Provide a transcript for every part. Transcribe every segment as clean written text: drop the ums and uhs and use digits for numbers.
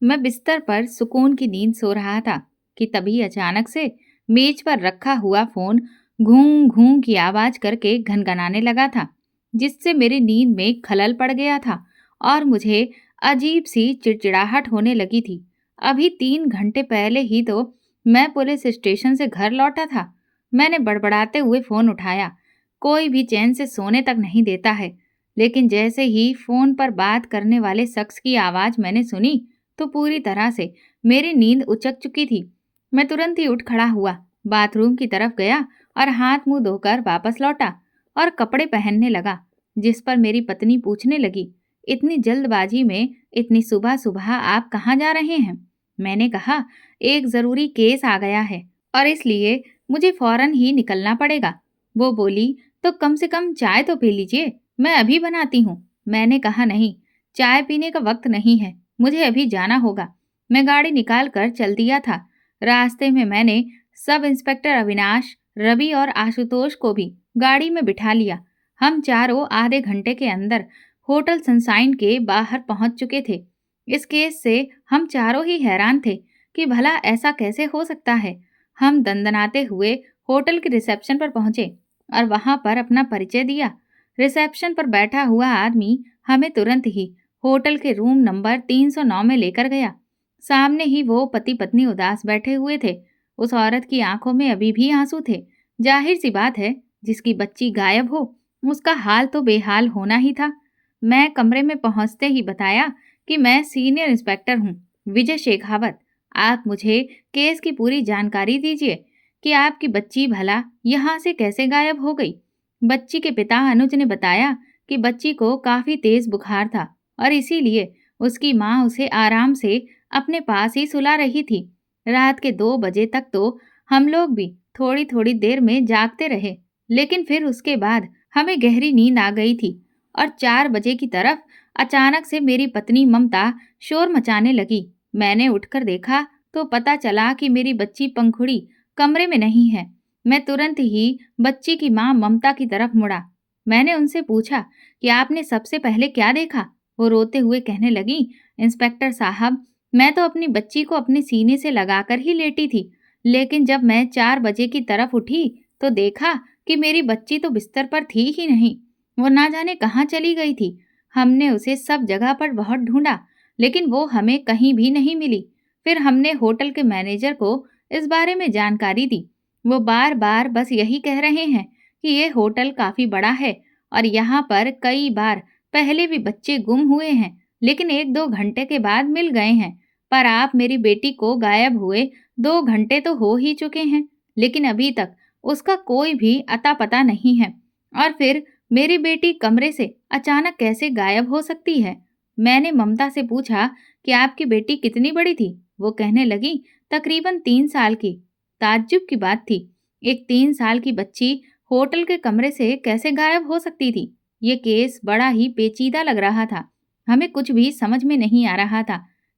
मैं बिस्तर पर सुकून की नींद सो रहा था कि तभी अचानक से मेज पर रखा हुआ फोन घूं घूं की आवाज करके घनघनाने लगा था, जिससे मेरी नींद में खलल पड़ गया था और मुझे अजीब सी चिड़चिड़ाहट होने लगी थी। अभी 3 घंटे पहले ही तो मैं पुलिस स्टेशन से घर लौटा था। मैंने बड़बड़ाते हुए फोन उठाया। कोई भी चैन से सोने तक नहीं देता है, लेकिन जैसे ही फोन पर बात करने वाले शख्स की आवाज मैंने सुनी तो पूरी तरह से मेरी नींद उचक चुकी थी। मैं तुरंत ही उठ खड़ा हुआ, बाथरूम की तरफ गया और हाथ मुंह धोकर वापस लौटा और कपड़े पहनने लगा, जिस पर मेरी पत्नी पूछने लगी, इतनी जल्दबाजी में इतनी सुबह सुबह आप कहाँ जा रहे हैं? मैंने कहा, एक जरूरी केस आ गया है और इसलिए मुझे फौरन ही निकलना पड़ेगा। वो बोली, तो कम से कम चाय तो पी लीजिए, मैं अभी बनाती हूँ। मैंने कहा, नहीं, चाय पीने का वक्त नहीं है, मुझे अभी जाना होगा। मैं गाड़ी निकाल कर चल दिया था। रास्ते में मैंने सब इंस्पेक्टर अविनाश, रवि और आशुतोष को भी गाड़ी में बिठा लिया। हम चारों आधे घंटे के अंदर होटल सनसाइन के बाहर पहुंच चुके थे। इस केस से हम चारों ही हैरान थे कि भला ऐसा कैसे हो सकता है। हम दंदनाते हुए होटल के रिसेप्शन पर पहुंचे और वहां पर अपना परिचय दिया। रिसेप्शन पर बैठा हुआ आदमी हमें तुरंत ही होटल के रूम नंबर 309 में लेकर गया। सामने ही वो पति पत्नी उदास बैठे हुए थे। उस औरत की आंखों में अभी भी आंसू थे। जाहिर सी बात है, जिसकी बच्ची गायब हो उसका हाल तो बेहाल होना ही था। मैं कमरे में पहुंचते ही बताया कि मैं सीनियर इंस्पेक्टर हूँ, विजय शेखावत। आप मुझे केस की पूरी जानकारी दीजिए कि आपकी बच्ची भला यहाँ से कैसे गायब हो गई। बच्ची के पिता अनुज ने बताया कि बच्ची को काफी तेज बुखार था और इसीलिए उसकी माँ उसे आराम से अपने पास ही सुला रही थी। रात के 2 बजे तक तो हम लोग भी थोड़ी थोड़ी देर में जागते रहे, लेकिन फिर उसके बाद हमें गहरी नींद आ गई थी और 4 बजे की तरफ अचानक से मेरी पत्नी ममता शोर मचाने लगी। मैंने उठकर देखा तो पता चला कि मेरी बच्ची पंखुड़ी कमरे में नहीं है। मैं तुरंत ही बच्ची की माँ ममता की तरफ मुड़ा। मैंने उनसे पूछा कि आपने सबसे पहले क्या देखा? वो रोते हुए कहने लगी, इंस्पेक्टर साहब, मैं तो अपनी बच्ची को अपने सीने से लगाकर ही लेटी थी, लेकिन जब मैं 4 बजे की तरफ उठी तो देखा कि मेरी बच्ची तो बिस्तर पर थी ही नहीं। वो ना जाने कहाँ चली गई थी। हमने उसे सब जगह पर बहुत ढूंढा, लेकिन वो हमें कहीं भी नहीं मिली। फिर हमने होटल के मैनेजर को इस बारे में जानकारी दी। वो बार बार बस यही कह रहे हैं कि ये होटल काफी बड़ा है और यहाँ पर कई बार पहले भी बच्चे गुम हुए हैं, लेकिन 1-2 घंटे के बाद मिल गए हैं। पर आप मेरी बेटी को गायब हुए 2 घंटे तो हो ही चुके हैं, लेकिन अभी तक उसका कोई भी अता पता नहीं है। और फिर मेरी बेटी कमरे से अचानक कैसे गायब हो सकती है? मैंने ममता से पूछा कि आपकी बेटी कितनी बड़ी थी? वो कहने लगी, तकरीबन 3 साल की। ताज्जुब की बात थी, एक 3 साल की बच्ची होटल के कमरे से कैसे गायब हो सकती थी? ये केस बड़ा ही पेचीदा लग रहा था। हमें कुछ भी समझ में नहीं आ रहा था।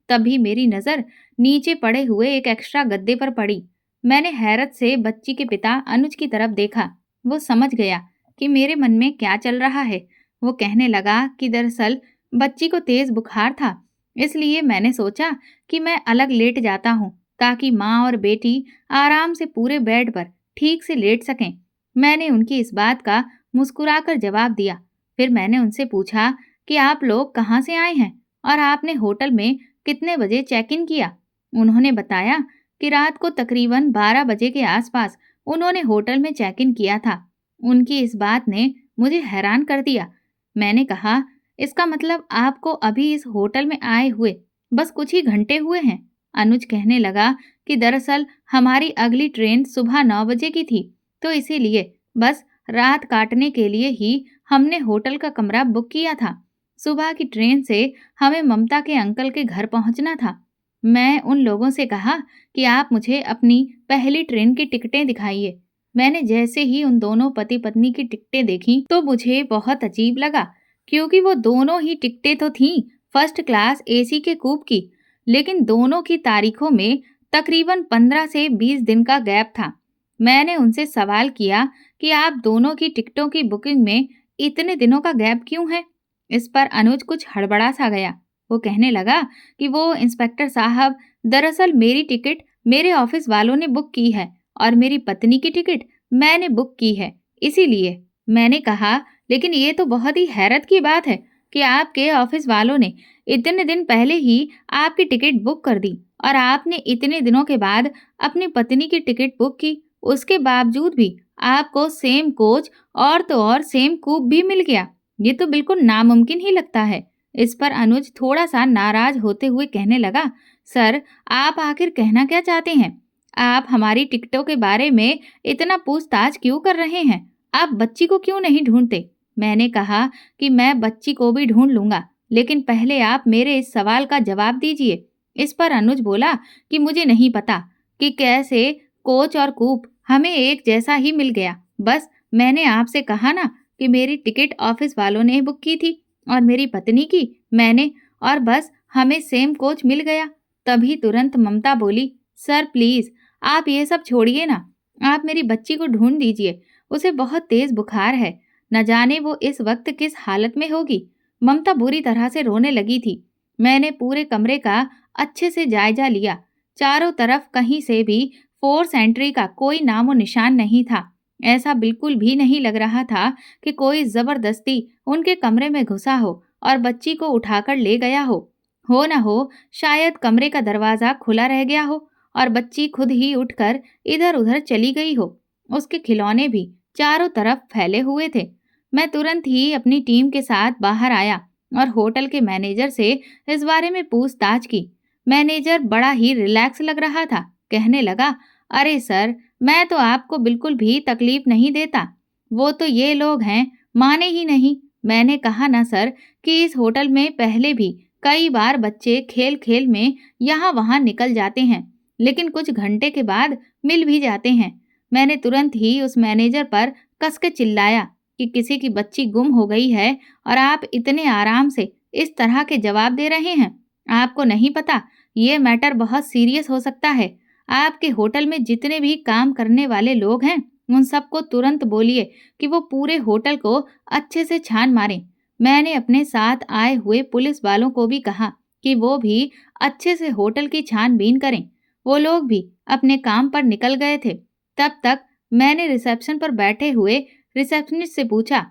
तभी मेरी नजर नीचे पड़े हुए एक एक्स्ट्रा गद्दे पर पड़ी। मैंने हैरत से बच्ची के पिता अनुज की तरफ देखा। वो समझ गया कि मेरे मन में क्या चल रहा है। वो कहने लगा कि दरअसल बच्ची को तेज बुखार था, इसलिए मैंने सोचा कि मैं अलग लेट जाता हूँ ताकि माँ और बेटी आराम से पूरे बेड पर ठीक से लेट सकें। मैंने उनकी इस बात का मुस्कुराकर जवाब दिया। फिर मैंने उनसे पूछा कि आप लोग कहाँ से आए हैं और आपने होटल में कितने बजे चेक इन किया? उन्होंने बताया कि रात को तकरीबन 12 बजे के आसपास उन्होंने होटल में चेक इन किया था। उनकी इस बात ने मुझे हैरान कर दिया। मैंने कहा, इसका मतलब आपको अभी इस होटल में आए हुए बस कुछ ही घंटे हुए हैं? अनुज कहने लगा कि दरअसल हमारी अगली ट्रेन सुबह 9 बजे की थी, तो इसीलिए बस रात काटने के लिए ही हमने होटल का कमरा बुक किया था। सुबह की ट्रेन से हमें ममता के अंकल के घर पहुंचना था। मैं उन लोगों से कहा कि आप मुझे अपनी पहली ट्रेन की टिकटें दिखाइए। मैंने जैसे ही उन दोनों पति पत्नी की टिकटें देखी तो मुझे बहुत अजीब लगा, क्योंकि वो दोनों ही टिकटें तो थीं फर्स्ट क्लास एसी के कूप की, लेकिन दोनों की तारीखों में तकरीबन 15 से 20 दिन का गैप था। मैंने उनसे सवाल किया कि आप दोनों की टिकटों की बुकिंग में इतने दिनों का गैप क्यों है? इस पर अनुज कुछ हड़बड़ा सा गया। वो कहने लगा कि वो इंस्पेक्टर साहब, दरअसल मेरी टिकट मेरे ऑफिस वालों ने बुक की है और मेरी पत्नी की टिकट मैंने बुक की है, इसीलिए। मैंने कहा, लेकिन ये तो बहुत ही हैरत की बात है कि आपके ऑफिस वालों ने इतने दिन पहले ही आपकी टिकट बुक कर दी और आपने इतने दिनों के बाद अपनी पत्नी की टिकट बुक की। उसके बावजूद भी आपको सेम कोच और तो और सेम कूप भी मिल गया। ये तो बिल्कुल नामुमकिन ही लगता है। इस पर अनुज थोड़ा सा नाराज होते हुए कहने लगा, सर, आप आखिर कहना क्या चाहते हैं? आप हमारी टिकटों के बारे में इतना पूछताछ क्यों कर रहे हैं? आप बच्ची को क्यों नहीं ढूंढते? मैंने कहा कि मैं बच्ची को भी ढूंढ लूंगा, लेकिन पहले आप मेरे इस सवाल का जवाब दीजिए। इस पर अनुज बोला कि मुझे नहीं पता कि कैसे कोच और कूप हमें एक जैसा ही मिल गया। बस मैंने आपसे कहा ना कि मेरी टिकट ऑफिस वालों ने बुक की थी और मेरी पत्नी की मैंने, और बस हमें सेम कोच मिल गया। तभी तुरंत ममता बोली, सर प्लीज आप ये सब छोड़िए ना, आप मेरी बच्ची को ढूंढ दीजिए। उसे बहुत तेज बुखार है, न जाने वो इस वक्त किस हालत में होगी। ममता बुरी तरह से रोने लगी थी। मैंने पूरे कमरे का अच्छे से जायजा लिया। चारों तरफ कहीं से भी फोर्स एंट्री का कोई नामो निशान नहीं था। ऐसा बिल्कुल भी नहीं लग रहा था कि कोई जबरदस्ती उनके कमरे में घुसा हो और बच्ची को उठाकर ले गया हो न हो शायद कमरे का दरवाजा खुला रह गया हो और बच्ची खुद ही उठकर इधर उधर चली गई हो। उसके खिलौने भी चारों तरफ फैले हुए थे। मैं तुरंत ही अपनी टीम के साथ बाहर आया और होटल के मैनेजर से इस बारे में पूछताछ की। मैनेजर बड़ा ही रिलैक्स लग रहा था। कहने लगा, अरे सर, मैं तो आपको बिल्कुल भी तकलीफ नहीं देता। वो तो ये लोग हैं, माने ही नहीं। मैंने कहा ना सर कि इस होटल में पहले भी कई बार बच्चे खेल खेल में यहाँ वहाँ निकल जाते हैं, लेकिन कुछ घंटे के बाद मिल भी जाते हैं। मैंने तुरंत ही उस मैनेजर पर कस के चिल्लाया कि किसी की बच्ची गुम हो गई है और आप इतने आराम से इस तरह के जवाब दे रहे हैं। आपको नहीं पता, ये मैटर बहुत सीरियस हो सकता है। आपके होटल में जितने भी काम करने वाले लोग हैं, उन सबको तुरंत बोलिए कि वो पूरे होटल को अच्छे से छान मारें। मैंने अपने साथ आए हुए पुलिस वालों को भी कहा कि वो भी अच्छे से होटल की छानबीन करें। वो लोग भी अपने काम पर निकल गए थे। तब तक मैंने रिसेप्शन पर बैठे हुए रिसेप्शनिस्ट से पूछा।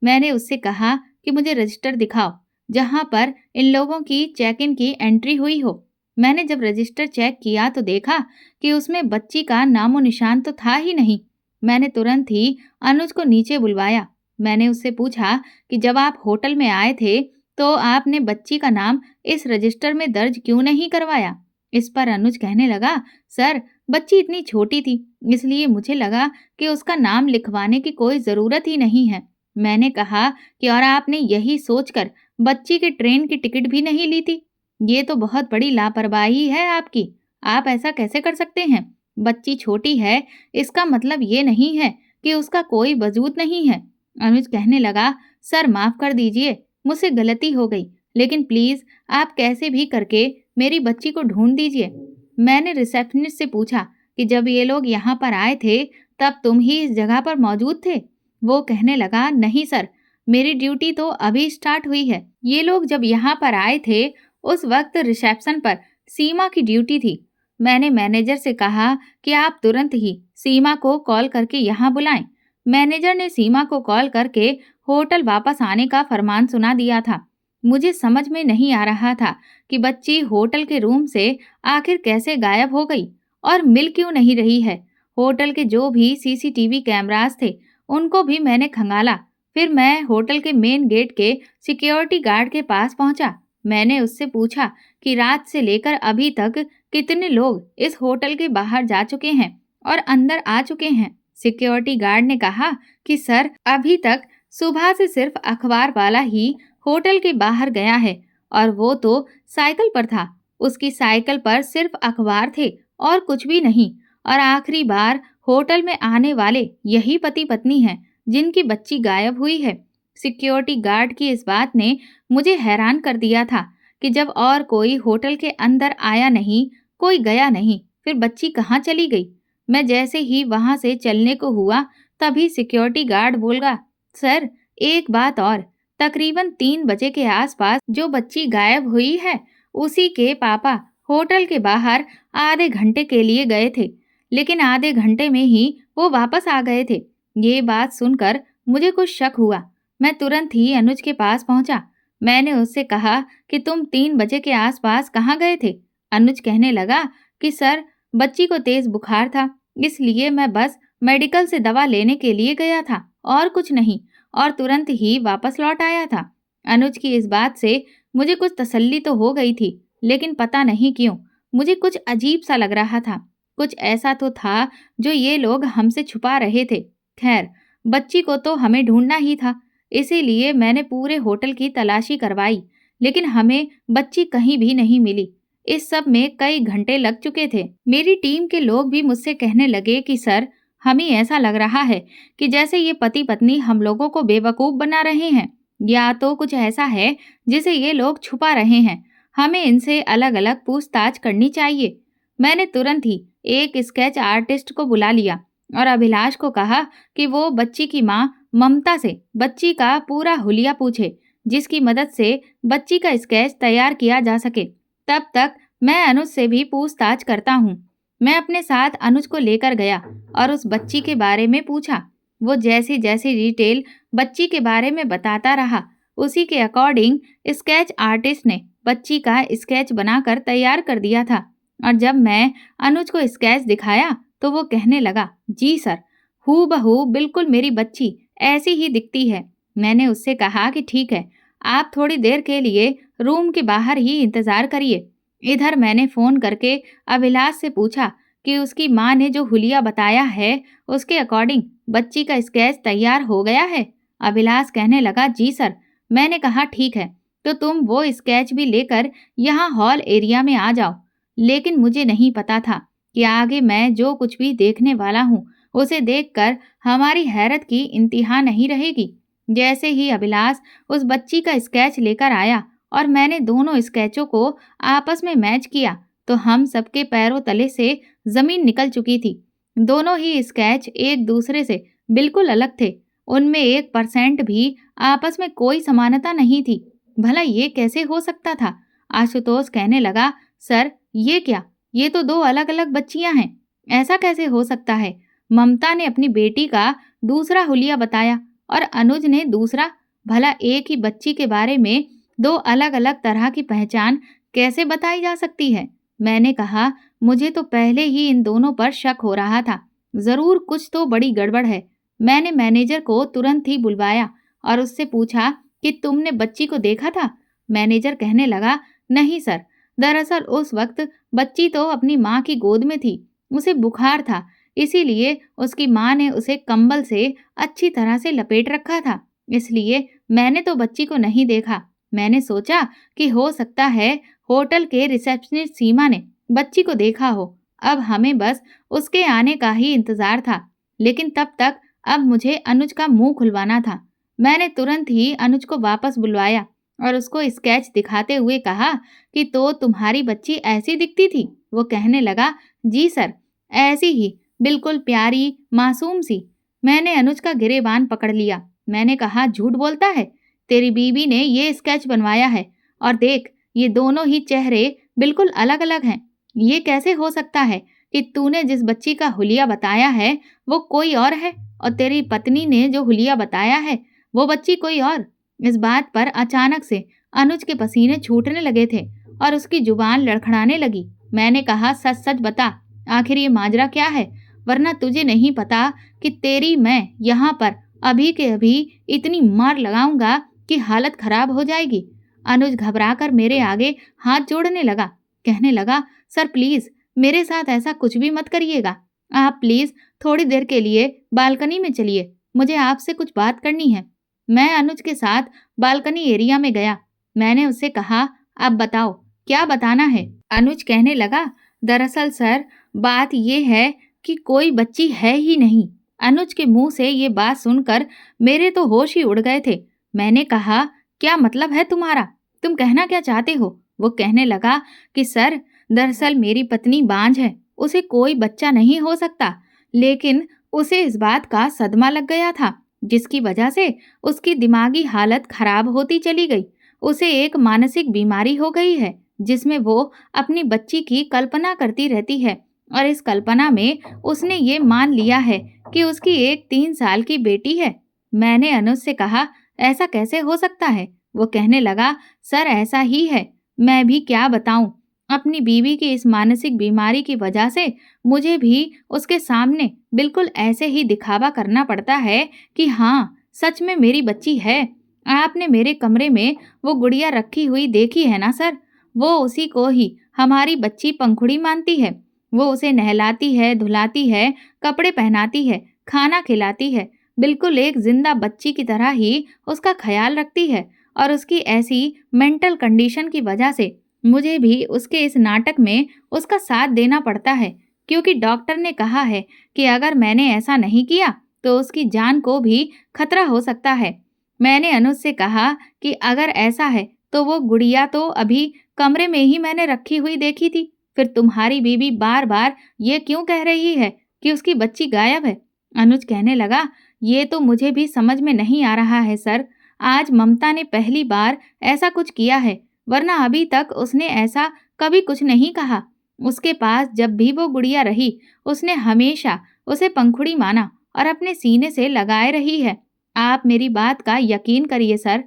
मैंने उससे कहा कि मुझे रजिस्टर दिखाओ जहां पर इन लोगों की चेक इन की एंट्री हुई हो। मैंने जब रजिस्टर चेक किया तो देखा कि उसमें बच्ची का नामो निशान तो था ही नहीं। मैंने तुरंत ही अनुज को नीचे बुलवाया। मैंने उससे पूछा कि जब आप होटल में आए थे तो आपने बच्ची का नाम इस रजिस्टर में दर्ज क्यों नहीं करवाया? इस पर अनुज कहने लगा, सर, बच्ची इतनी छोटी थी, इसलिए मुझे लगा कि उसका नाम लिखवाने की कोई ज़रूरत ही नहीं है। मैंने कहा कि और आपने यही सोचकर बच्ची के ट्रेन की टिकट भी नहीं ली थी। ये तो बहुत बड़ी लापरवाही है आपकी। आप ऐसा कैसे कर सकते हैं? बच्ची छोटी है, इसका मतलब ये नहीं है कि उसका कोई वजूद नहीं है। अनुज कहने लगा, सर माफ़ कर दीजिए, मुझसे गलती हो गई, लेकिन प्लीज़ आप कैसे भी करके मेरी बच्ची को ढूंढ दीजिए। मैंने रिसेप्शनिस्ट से पूछा कि जब ये लोग यहाँ पर आए थे, तब तुम ही इस जगह पर मौजूद थे? वो कहने लगा, नहीं सर, मेरी ड्यूटी तो अभी स्टार्ट हुई है। ये लोग जब यहाँ पर आए थे, उस वक्त रिसेप्शन पर सीमा की ड्यूटी थी। मैंने मैनेजर से कहा कि आप तुरंत ही सीमा को कॉल करके यहाँ बुलाएं। मैनेजर ने सीमा को कॉल करके होटल वापस आने का फरमान सुना दिया था। मुझे समझ में नहीं आ रहा था कि बच्ची होटल के रूम से आखिर कैसे गायब हो गई और मिल क्यों नहीं रही है। होटल के जो भी सीसीटीवी कैमरास थे, उनको भी मैंने खंगाला। फिर मैं होटल के मेन गेट के सिक्योरिटी गार्ड के पास पहुंचा। मैंने उससे पूछा कि रात से लेकर अभी तक कितने लोग इस होटल के बाहर जा चुके हैं और अंदर आ चुके हैं। सिक्योरिटी गार्ड ने कहा कि सर, अभी तक सुबह से सिर्फ अखबार वाला ही होटल के बाहर गया है और वो तो साइकिल पर था। उसकी साइकिल पर सिर्फ अखबार थे और कुछ भी नहीं। और आखिरी बार होटल में आने वाले यही पति पत्नी हैं जिनकी बच्ची गायब हुई है। सिक्योरिटी गार्ड की इस बात ने मुझे हैरान कर दिया था कि जब और कोई होटल के अंदर आया नहीं, कोई गया नहीं, फिर बच्ची कहाँ चली गई? मैं जैसे ही वहां से चलने को हुआ, तभी सिक्योरिटी गार्ड बोला, सर एक बात और, तकरीबन 3 बजे के आसपास जो बच्ची गायब हुई है, उसी के पापा होटल के बाहर आधे घंटे के लिए गए थे, लेकिन आधे घंटे में ही वो वापस आ गए थे। ये बात सुनकर मुझे कुछ शक हुआ। मैं तुरंत ही अनुज के पास पहुंचा। मैंने उससे कहा कि तुम 3 बजे के आसपास कहाँ गए थे? अनुज कहने लगा कि सर, बच्ची को तेज बुखार था, इसलिए मैं बस मेडिकल से दवा लेने के लिए गया था और कुछ नहीं, और तुरंत ही वापस लौट आया था। अनुज की इस बात से मुझे कुछ तसल्ली तो हो गई थी, लेकिन पता नहीं क्यों मुझे कुछ अजीब सा लग रहा था। कुछ ऐसा तो था जो ये लोग हमसे छुपा रहे थे। खैर, बच्ची को तो हमें ढूंढना ही था, इसीलिए मैंने पूरे होटल की तलाशी करवाई, लेकिन हमें बच्ची कहीं भी नहीं मिली। इस सब में कई घंटे लग चुके थे। मेरी टीम के लोग भी मुझसे कहने लगे कि सर, हमें ऐसा लग रहा है कि जैसे ये पति पत्नी हम लोगों को बेवकूफ बना रहे हैं, या तो कुछ ऐसा है जिसे ये लोग छुपा रहे हैं। हमें इनसे अलग अलग पूछताछ करनी चाहिए। मैंने तुरंत ही एक स्केच आर्टिस्ट को बुला लिया और अभिलाष को कहा कि वो बच्ची की माँ ममता से बच्ची का पूरा हुलिया पूछे, जिसकी मदद से बच्ची का स्केच तैयार किया जा सके। तब तक मैं अनुज से भी पूछताछ करता हूँ। मैं अपने साथ अनुज को लेकर गया और उस बच्ची के बारे में पूछा। वो जैसी जैसी डिटेल बच्ची के बारे में बताता रहा, उसी के अकॉर्डिंग स्केच आर्टिस्ट ने बच्ची का स्केच बनाकर तैयार कर दिया था। और जब मैं अनुज को स्केच दिखाया तो वो कहने लगा, जी सर, हूबहू बिल्कुल मेरी बच्ची ऐसी ही दिखती है। मैंने उससे कहा कि ठीक है, आप थोड़ी देर के लिए रूम के बाहर ही इंतजार करिए। इधर मैंने फोन करके अभिलाष से पूछा कि उसकी माँ ने जो हुलिया बताया है उसके अकॉर्डिंग बच्ची का स्केच तैयार हो गया है। अभिलाष कहने लगा, जी सर। मैंने कहा ठीक है, तो तुम वो स्केच भी लेकर यहाँ हॉल एरिया में आ जाओ। लेकिन मुझे नहीं पता था कि आगे मैं जो कुछ भी देखने वाला हूँ उसे देखकर हमारी हैरत की इंतहा नहीं रहेगी। जैसे ही अभिलाष उस बच्ची का स्केच लेकर आया और मैंने दोनों स्केचों को आपस में मैच किया, तो हम सबके पैरों तले से जमीन निकल चुकी थी। दोनों ही स्केच एक दूसरे से बिल्कुल अलग थे। उनमें 1% भी आपस में कोई समानता नहीं थी। भला ये कैसे हो सकता था? आशुतोष कहने लगा, सर, ये क्या, ये तो दो अलग अलग बच्चियां हैं। ऐसा कैसे हो सकता है? ममता ने अपनी बेटी का दूसरा हुलिया बताया और अनुज ने दूसरा। भला एक ही बच्ची के बारे में दो अलग अलग तरह की पहचान कैसे बताई जा सकती है? मैंने कहा, मुझे तो पहले ही इन दोनों पर शक हो रहा था। जरूर कुछ तो बड़ी गड़बड़ है। मैंने मैनेजर को तुरंत ही बुलवाया और उससे पूछा कि तुमने बच्ची को देखा था? मैनेजर कहने लगा, नहीं सर, दरअसल उस वक्त बच्ची तो अपनी माँ की गोद में थी। उसे बुखार था, इसीलिए उसकी माँ ने उसे कंबल से अच्छी तरह से लपेट रखा था। इसलिए मैंने तो बच्ची को नहीं देखा। मैंने सोचा कि हो सकता है होटल के रिसेप्शनिस्ट सीमा ने बच्ची को देखा हो। अब हमें बस उसके आने का ही इंतजार था। लेकिन तब तक अब मुझे अनुज का मुंह खुलवाना था। मैंने तुरंत ही अनुज को वापस बुलवाया और उसको स्केच दिखाते हुए कहा कि तो तुम्हारी बच्ची ऐसी दिखती थी? वो कहने लगा, जी सर, ऐसी ही, बिल्कुल प्यारी मासूम सी। मैंने अनुज का गिरेबान पकड़ लिया। मैंने कहा, झूठ बोलता है, तेरी बीवी ने ये स्केच बनवाया है, और देख, ये दोनों ही चेहरे बिल्कुल अलग अलग हैं। ये कैसे हो सकता है कि तूने जिस बच्ची का हुलिया बताया है वो कोई और है, और तेरी पत्नी ने जो हुलिया बताया है वो बच्ची कोई और? इस बात पर अचानक से अनुज के पसीने छूटने लगे थे और उसकी जुबान लड़खड़ाने लगी। मैंने कहा, सच सच बता, आखिर ये माजरा क्या है? वरना तुझे नहीं पता कि तेरी मैं यहाँ पर अभी के अभी इतनी मार लगाऊंगा कि हालत खराब हो जाएगी। अनुज घबराकर मेरे आगे हाथ जोड़ने लगा। कहने लगा, सर प्लीज मेरे साथ ऐसा कुछ भी मत करिएगा। आप प्लीज थोड़ी देर के लिए बालकनी में चलिए, मुझे आपसे कुछ बात करनी है। मैं अनुज के साथ बालकनी एरिया में गया। मैंने उससे कहा, अब बताओ क्या बताना है? अनुज कहने लगा, दरअसल सर, बात ये है कि कोई बच्ची है ही नहीं। अनुज के मुंह से ये बात सुनकर मेरे तो होश ही उड़ गए थे। मैंने कहा, क्या मतलब है तुम्हारा? तुम कहना क्या चाहते हो? वो कहने लगा कि सर, दरअसल मेरी पत्नी बांझ है, उसे कोई बच्चा नहीं हो सकता, लेकिन उसे इस बात का सदमा लग गया था जिसकी वजह से उसकी दिमागी हालत खराब होती चली गई। उसे एक मानसिक बीमारी हो गई है, जिसमें वो अपनी बच्ची की कल्पना करती रहती है और इस कल्पना में उसने ये मान लिया है कि उसकी एक 3 साल की बेटी है। मैंने अनुज से कहा, ऐसा कैसे हो सकता है? वो कहने लगा, सर ऐसा ही है। मैं भी क्या बताऊं, अपनी बीवी की इस मानसिक बीमारी की वजह से मुझे भी उसके सामने बिल्कुल ऐसे ही दिखावा करना पड़ता है कि हाँ, सच में मेरी बच्ची है। आपने मेरे कमरे में वो गुड़िया रखी हुई देखी है ना सर? वो उसी को ही हमारी बच्ची पंखुड़ी मानती है। वो उसे नहलाती है, धुलाती है, कपड़े पहनाती है, खाना खिलाती है, बिल्कुल एक जिंदा बच्ची की तरह ही उसका ख्याल रखती है। और उसकी ऐसी मेंटल कंडीशन की वजह से मुझे भी उसके इस नाटक में उसका साथ देना पड़ता है, क्योंकि डॉक्टर ने कहा है कि अगर मैंने ऐसा नहीं किया तो उसकी जान को भी खतरा हो सकता है। मैंने अनुज से कहा कि अगर ऐसा है तो वो गुड़िया तो अभी कमरे में ही मैंने रखी हुई देखी थी, फिर तुम्हारी बीवी बार बार ये क्यों कह रही है कि उसकी बच्ची गायब है? अनुज कहने लगा, ये तो मुझे भी समझ में नहीं आ रहा है सर। आज ममता ने पहली बार ऐसा कुछ किया है, वरना अभी तक उसने ऐसा कभी कुछ नहीं कहा। उसके पास जब भी वो गुड़िया रही, उसने हमेशा उसे पंखुड़ी माना और अपने सीने से लगाए रही है। आप मेरी बात का यकीन करिए सर,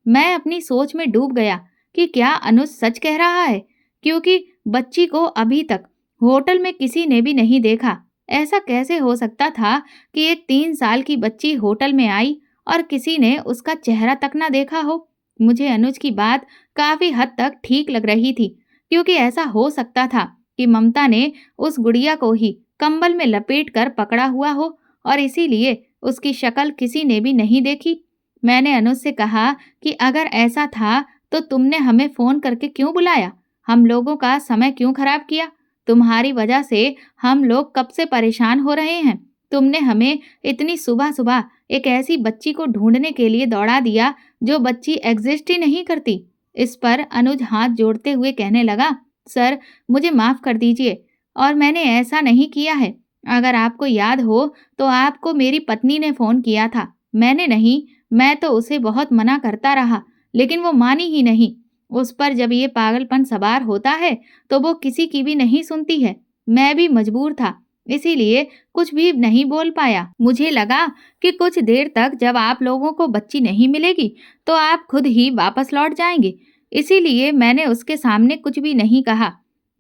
मैं अपनी सोच में डूब गया कि क्या अनुज सच कह रहा है, क्योंकि बच्ची को अभी तक होटल में किसी ने भी नहीं देखा। ऐसा कैसे हो सकता था कि एक 3 साल की बच्ची होटल में आई और किसी ने उसका चेहरा तक ना देखा हो? मुझे अनुज की बात काफी हद तक ठीक लग रही थी, क्योंकि ऐसा हो सकता था कि ममता ने उस गुड़िया को ही कंबल में लपेट कर पकड़ा हुआ हो और इसीलिए उसकी शक्ल किसी ने भी नहीं देखी। मैंने अनुज से कहा कि अगर ऐसा था तो तुमने हमें फोन करके क्यों बुलाया? हम लोगों का समय क्यों खराब किया? तुम्हारी वजह से हम लोग कब से परेशान हो रहे हैं। तुमने हमें इतनी सुबह सुबह एक ऐसी बच्ची को ढूंढने के लिए दौड़ा दिया जो बच्ची एग्जिस्ट ही नहीं करती। इस पर अनुज हाथ जोड़ते हुए कहने लगा, सर मुझे माफ कर दीजिए और मैंने ऐसा नहीं किया है। अगर आपको याद हो तो आपको मेरी पत्नी ने फोन किया था, मैंने नहीं। मैं तो उसे बहुत मना करता रहा, लेकिन वो मानी ही नहीं। उस पर जब ये पागलपन सवार होता है तो वो किसी की भी नहीं सुनती है। मैं भी मजबूर था, इसीलिए कुछ भी नहीं बोल पाया। मुझे लगा कि कुछ देर तक जब आप लोगों को बच्ची नहीं मिलेगी तो आप खुद ही वापस लौट जाएंगे, इसीलिए मैंने उसके सामने कुछ भी नहीं कहा।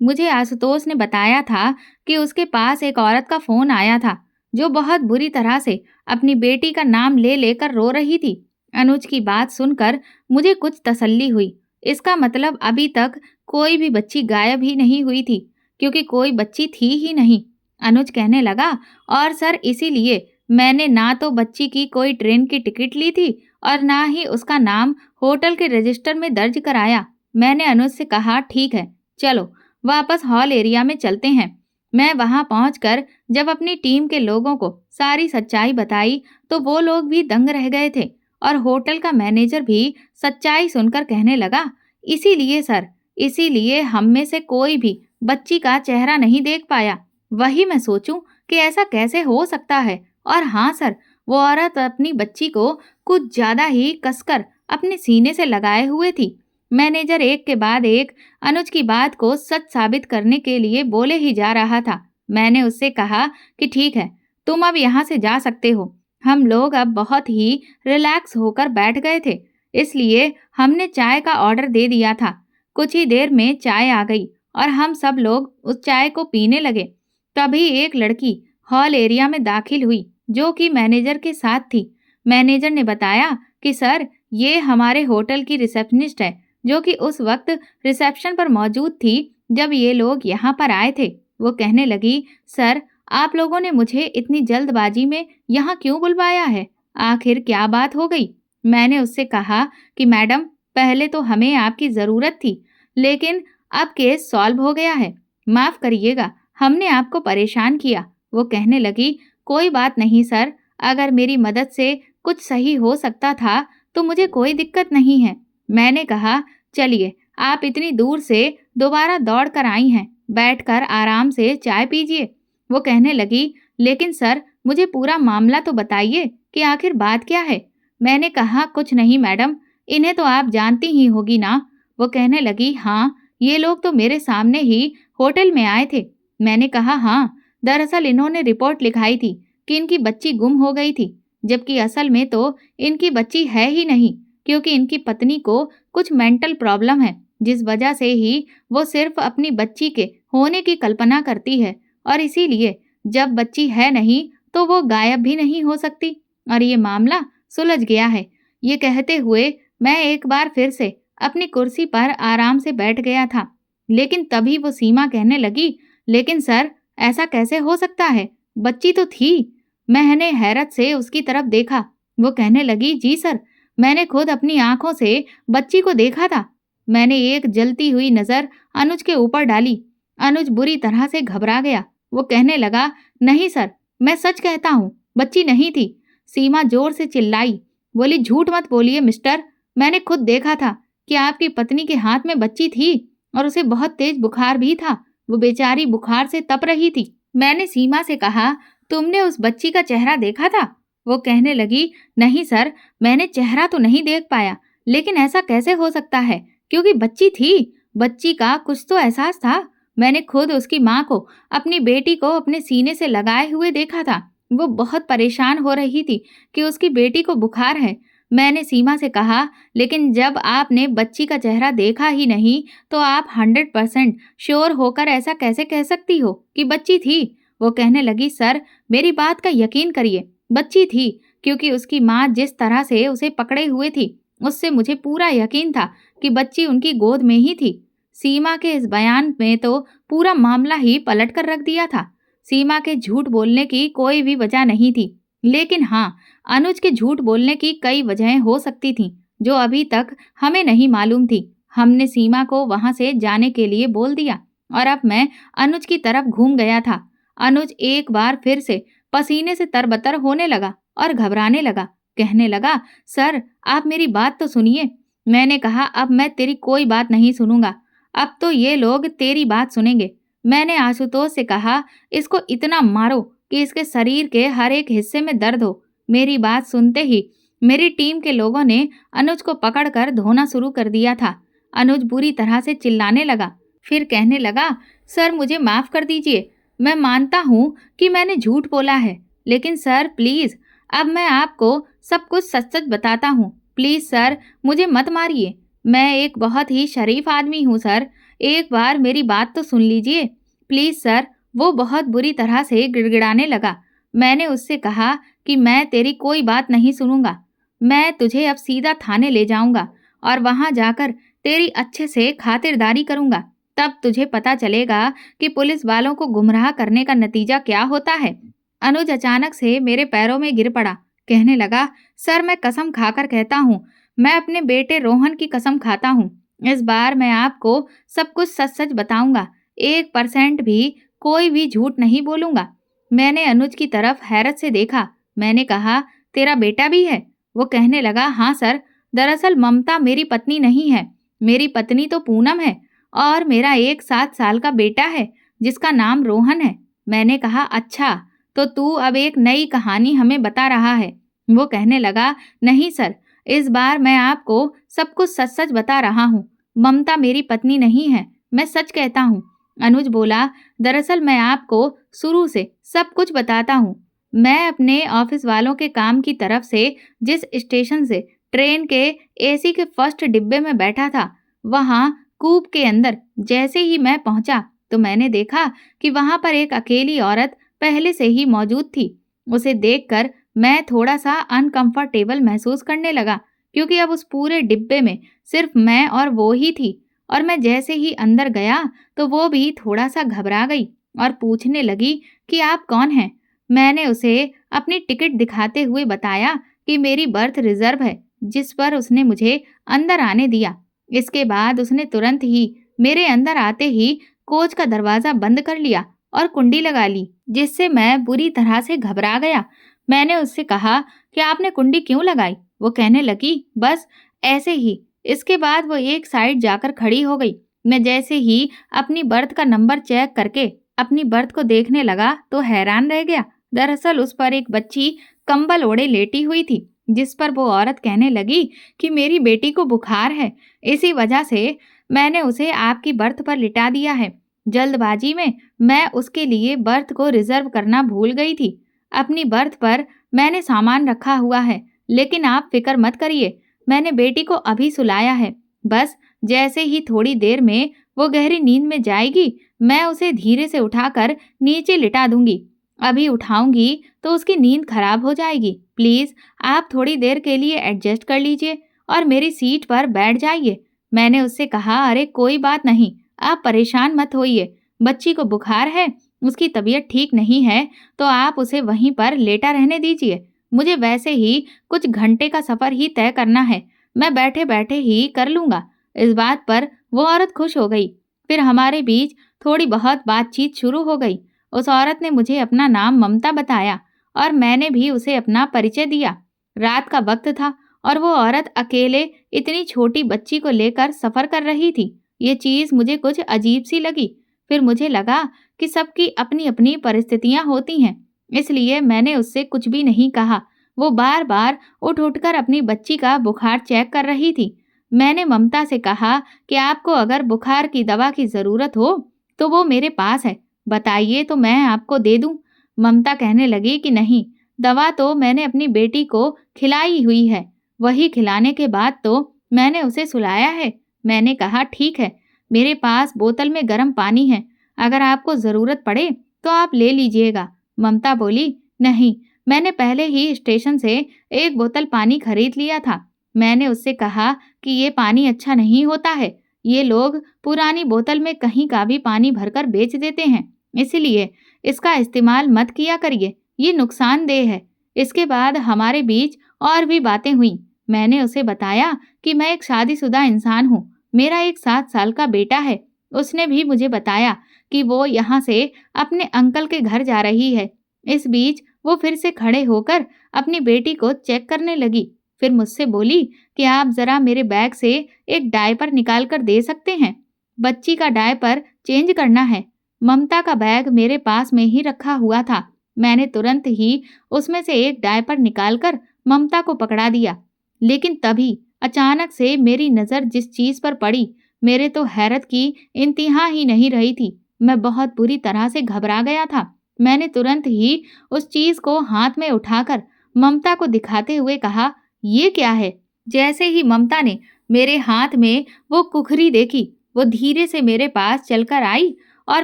मुझे आशुतोष ने बताया था कि उसके पास एक औरत का फोन आया था जो बहुत बुरी तरह से अपनी बेटी का नाम ले लेकर रो रही थी। अनुज की बात सुनकर मुझे कुछ तसल्ली हुई। इसका मतलब अभी तक कोई भी बच्ची गायब ही नहीं हुई थी, क्योंकि कोई बच्ची थी ही नहीं। अनुज कहने लगा, और सर इसीलिए मैंने ना तो बच्ची की कोई ट्रेन की टिकट ली थी और ना ही उसका नाम होटल के रजिस्टर में दर्ज कराया। मैंने अनुज से कहा, ठीक है चलो वापस हॉल एरिया में चलते हैं। मैं वहां पहुंचकर जब अपनी टीम के लोगों को सारी सच्चाई बताई तो वो लोग भी दंग रह गए थे और होटल का मैनेजर भी सच्चाई सुनकर कहने लगा, इसीलिए सर, इसीलिए हम में से कोई भी बच्ची का चेहरा नहीं देख पाया। वही मैं सोचूं कि ऐसा कैसे हो सकता है। और हाँ सर, वो औरत अपनी बच्ची को कुछ ज्यादा ही कसकर अपने सीने से लगाए हुए थी। मैनेजर एक के बाद एक अनुज की बात को सच साबित करने के लिए बोले ही जा रहा था। मैंने उससे कहा कि ठीक है, तुम अब यहाँ से जा सकते हो। हम लोग अब बहुत ही रिलैक्स होकर बैठ गए थे, इसलिए हमने चाय का ऑर्डर दे दिया था। कुछ ही देर में चाय आ गई और हम सब लोग उस चाय को पीने लगे। तभी एक लड़की हॉल एरिया में दाखिल हुई जो कि मैनेजर के साथ थी। मैनेजर ने बताया कि सर, ये हमारे होटल की रिसेप्शनिस्ट है जो कि उस वक्त रिसेप्शन पर मौजूद थी जब ये लोग यहाँ पर आए थे। वो कहने लगी, सर आप लोगों ने मुझे इतनी जल्दबाजी में यहाँ क्यों बुलवाया है? आखिर क्या बात हो गई? मैंने उससे कहा कि मैडम, पहले तो हमें आपकी ज़रूरत थी, लेकिन अब केस सॉल्व हो गया है। माफ़ करिएगा, हमने आपको परेशान किया। वो कहने लगी, कोई बात नहीं सर, अगर मेरी मदद से कुछ सही हो सकता था तो मुझे कोई दिक्कत नहीं है। मैंने कहा, चलिए आप इतनी दूर से दोबारा दौड़ कर आई हैं, बैठकर आराम से चाय पीजिए। वो कहने लगी, लेकिन सर मुझे पूरा मामला तो बताइए कि आखिर बात क्या है। मैंने कहा, कुछ नहीं मैडम, इन्हें तो आप जानती ही होगी ना। वो कहने लगी, हाँ, ये लोग तो मेरे सामने ही होटल में आए थे। मैंने कहा, हाँ, दरअसल इन्होंने रिपोर्ट लिखाई थी कि इनकी बच्ची गुम हो गई थी, जबकि असल में तो इनकी बच्ची है ही नहीं, क्योंकि इनकी पत्नी को कुछ मेंटल प्रॉब्लम है, जिस वजह से ही वो सिर्फ अपनी बच्ची के होने की कल्पना करती है, और इसीलिए जब बच्ची है नहीं तो वो गायब भी नहीं हो सकती, और ये मामला सुलझ गया है। ये कहते हुए मैं एक बार फिर से अपनी कुर्सी पर आराम से बैठ गया था, लेकिन तभी वो सीमा कहने लगी, लेकिन सर, ऐसा कैसे हो सकता है? बच्ची तो थी। मैंने हैरत से उसकी तरफ देखा। वो कहने लगी, जी सर, मैंने खुद अपनी आंखों से बच्ची को देखा था। मैंने एक जलती हुई नजर अनुज के ऊपर डाली। अनुज बुरी तरह से घबरा गया। वो कहने लगा, नहीं सर, मैं सच कहता हूँ, बच्ची नहीं थी। सीमा जोर से चिल्लाई, बोली, झूठ मत बोलिए मिस्टर, मैंने खुद देखा था कि आपकी पत्नी के हाथ में बच्ची थी, और उसे बहुत तेज बुखार भी था। वो बेचारी बुखार से तप रही थी। मैंने सीमा से कहा, तुमने उस बच्ची का चेहरा देखा था? वो कहने लगी, नहीं सर, मैंने चेहरा तो नहीं देख पाया, लेकिन ऐसा कैसे हो सकता है, क्योंकि बच्ची थी। बच्ची का कुछ तो एहसास था। मैंने खुद उसकी माँ को, अपनी बेटी को अपने सीने से लगाए हुए देखा था। वो बहुत परेशान हो रही थी कि उसकी बेटी को बुखार है। मैंने सीमा से कहा, लेकिन जब आपने बच्ची का चेहरा देखा ही नहीं, तो आप 100% श्योर होकर ऐसा कैसे कह सकती हो कि बच्ची थी? वो कहने लगी, सर, मेरी बात का यकीन करिए, बच्ची थी, क्योंकि उसकी माँ जिस तरह से उसे पकड़े हुए थी, उससे मुझे पूरा यकीन था कि बच्ची उनकी गोद में ही थी। सीमा के इस बयान में तो पूरा मामला ही पलट कर रख दिया था। सीमा के झूठ बोलने की कोई भी वजह नहीं थी, लेकिन हाँ, अनुज के झूठ बोलने की कई वजहें हो सकती थीं, जो अभी तक हमें नहीं मालूम थी। हमने सीमा को वहां से जाने के लिए बोल दिया, और अब मैं अनुज की तरफ घूम गया था। अनुज एक बार फिर से पसीने से तरबतर होने लगा और घबराने लगा। कहने लगा, सर, आप मेरी बात तो सुनिए। मैंने कहा, अब मैं तेरी कोई बात नहीं सुनूंगा, अब तो ये लोग तेरी बात सुनेंगे। मैंने आशुतोष से कहा, इसको इतना मारो कि इसके शरीर के हर एक हिस्से में दर्द हो। मेरी बात सुनते ही मेरी टीम के लोगों ने अनुज को पकड़कर धोना शुरू कर दिया था। अनुज बुरी तरह से चिल्लाने लगा, फिर कहने लगा, सर, मुझे माफ कर दीजिए, मैं मानता हूँ कि मैंने झूठ बोला है, लेकिन सर प्लीज, अब मैं आपको सब कुछ सच सच बताता हूँ। प्लीज सर, मुझे मत मारिए, मैं एक बहुत ही शरीफ आदमी हूँ सर, एक बार मेरी बात तो सुन लीजिए, प्लीज सर। वो बहुत बुरी तरह से गिड़गिड़ाने लगा। मैंने उससे कहा कि मैं तेरी कोई बात नहीं सुनूंगा, मैं तुझे अब सीधा थाने ले जाऊंगा, और वहां जाकर तेरी अच्छे से खातिरदारी करूंगा, तब तुझे पता चलेगा कि पुलिस वालों को गुमराह करने का नतीजा क्या होता है। अनुज अचानक से मेरे पैरों में गिर पड़ा। कहने लगा, सर, मैं कसम खाकर कहता हूँ, मैं अपने बेटे रोहन की कसम खाता हूँ, इस बार मैं आपको सब कुछ सच सच बताऊंगा, 1% भी कोई भी झूठ नहीं बोलूंगा। मैंने अनुज की तरफ हैरत से देखा। मैंने कहा, तेरा बेटा भी है? वो कहने लगा, हाँ सर, दरअसल ममता मेरी पत्नी नहीं है, मेरी पत्नी तो पूनम है, और मेरा एक 7 साल का बेटा है जिसका नाम रोहन है। मैंने कहा, अच्छा, तो तू अब एक नई कहानी हमें बता रहा है। वो कहने लगा, नहीं सर, इस बार मैं आपको सब कुछ सच सच बता रहा हूँ, ममता मेरी पत्नी नहीं है, मैं सच कहता हूँ। अनुज बोला, दरअसल मैं आपको शुरू से सब कुछ बताता हूँ। मैं अपने ऑफिस वालों के काम की तरफ से जिस स्टेशन से ट्रेन के एसी के फर्स्ट डिब्बे में बैठा था, वहां कूप के अंदर जैसे ही मैं पहुंचा, तो मैंने देखा कि वहां पर एक अकेली औरत पहले से ही मौजूद थी। उसे देखकर मैं थोड़ा सा अनकंफर्टेबल महसूस करने लगा, क्योंकि अब उस पूरे डिब्बे में सिर्फ मैं और वो ही थी। और मैं जैसे ही अंदर गया, तो वो भी थोड़ा सा घबरा गई और पूछने लगी कि आप कौन हैं। मैंने उसे अपनी टिकट दिखाते हुए बताया कि मेरी बर्थ रिजर्व है, जिस पर उसने मुझे अंदर आने दिया। इसके बाद उसने तुरंत ही मेरे अंदर आते ही कोच का दरवाजा बंद कर लिया और कुंडी लगा ली, जिससे मैं बुरी तरह से घबरा गया। मैंने उससे कहा कि आपने कुंडी क्यों लगाई? वो कहने लगी, बस ऐसे ही। इसके बाद वो एक साइड जाकर खड़ी हो गई। मैं जैसे ही अपनी बर्थ का नंबर चेक करके अपनी बर्थ को देखने लगा, तो हैरान रह गया। दरअसल उस पर एक बच्ची कंबल ओढ़े लेटी हुई थी, जिस पर वो औरत कहने लगी कि मेरी बेटी को बुखार है, इसी वजह से मैंने उसे आपकी बर्थ पर लिटा दिया है। जल्दबाजी में मैं उसके लिए बर्थ को रिजर्व करना भूल गई थी। अपनी बर्थ पर मैंने सामान रखा हुआ है, लेकिन आप फिक्र मत करिए, मैंने बेटी को अभी सुलाया है। बस जैसे ही थोड़ी देर में वो गहरी नींद में जाएगी, मैं उसे धीरे से उठाकर नीचे लिटा दूंगी। अभी उठाऊंगी तो उसकी नींद खराब हो जाएगी। प्लीज आप थोड़ी देर के लिए एडजस्ट कर लीजिए और मेरी सीट पर बैठ जाइए। मैंने उससे कहा, अरे कोई बात नहीं, आप परेशान मत होइए। बच्ची को बुखार है, उसकी तबीयत ठीक नहीं है, तो आप उसे वहीं पर लेटा रहने दीजिए। मुझे वैसे ही कुछ घंटे का सफर ही तय करना है, मैं बैठे बैठे ही कर लूंगा। इस बात पर वो औरत खुश हो गई। फिर हमारे बीच थोड़ी बहुत बातचीत शुरू हो गई। उस औरत ने मुझे अपना नाम ममता बताया और मैंने भी उसे अपना परिचय दिया। रात का वक्त था और वो औरत अकेले इतनी छोटी बच्ची को लेकर सफर कर रही थी। ये चीज मुझे कुछ अजीब सी लगी। फिर मुझे लगा कि सबकी अपनी अपनी परिस्थितियां होती हैं, इसलिए मैंने उससे कुछ भी नहीं कहा। वो बार बार उठ उठकर अपनी बच्ची का बुखार चेक कर रही थी। मैंने ममता से कहा कि आपको अगर बुखार की दवा की जरूरत हो तो वो मेरे पास है, बताइए तो मैं आपको दे दूं। ममता कहने लगी कि नहीं, दवा तो मैंने अपनी बेटी को खिलाई हुई है, वही खिलाने के बाद तो मैंने उसे सुलाया है। मैंने कहा ठीक है, मेरे पास बोतल में गर्म पानी है, अगर आपको जरूरत पड़े तो आप ले लीजिएगा। ममता बोली, नहीं, मैंने पहले ही स्टेशन से एक बोतल पानी खरीद लिया था। मैंने उससे कहा कि ये पानी अच्छा नहीं होता है, ये लोग पुरानी बोतल में कहीं का भी पानी भरकर बेच देते हैं, इसलिए इसका इस्तेमाल मत किया करिए, ये नुकसानदेह है। इसके बाद हमारे बीच और भी बातें हुई। मैंने उसे बताया कि मैं एक शादीशुदा इंसान हूँ, मेरा एक 7 साल का बेटा है। उसने भी मुझे बताया कि वो यहाँ से अपने अंकल के घर जा रही है। इस बीच वो फिर से खड़े होकर अपनी बेटी को चेक करने लगी। फिर मुझसे बोली कि आप जरा मेरे बैग से एक डायपर निकाल कर दे सकते हैं, बच्ची का डायपर चेंज करना है। ममता का बैग मेरे पास में ही रखा हुआ था। मैंने तुरंत ही उसमें से एक डायपर निकालकर ममता को पकड़ा दिया। लेकिन तभी अचानक से मेरी नज़र जिस चीज पर पड़ी, मेरे तो हैरत की इंतहा ही नहीं रही थी। मैं बहुत बुरी तरह से घबरा गया था। मैंने तुरंत ही उस चीज को हाथ में उठाकर ममता को दिखाते हुए कहा, ये क्या है? जैसे ही ममता ने मेरे हाथ में वो कुखरी देखी, वो धीरे से मेरे पास चलकर आई और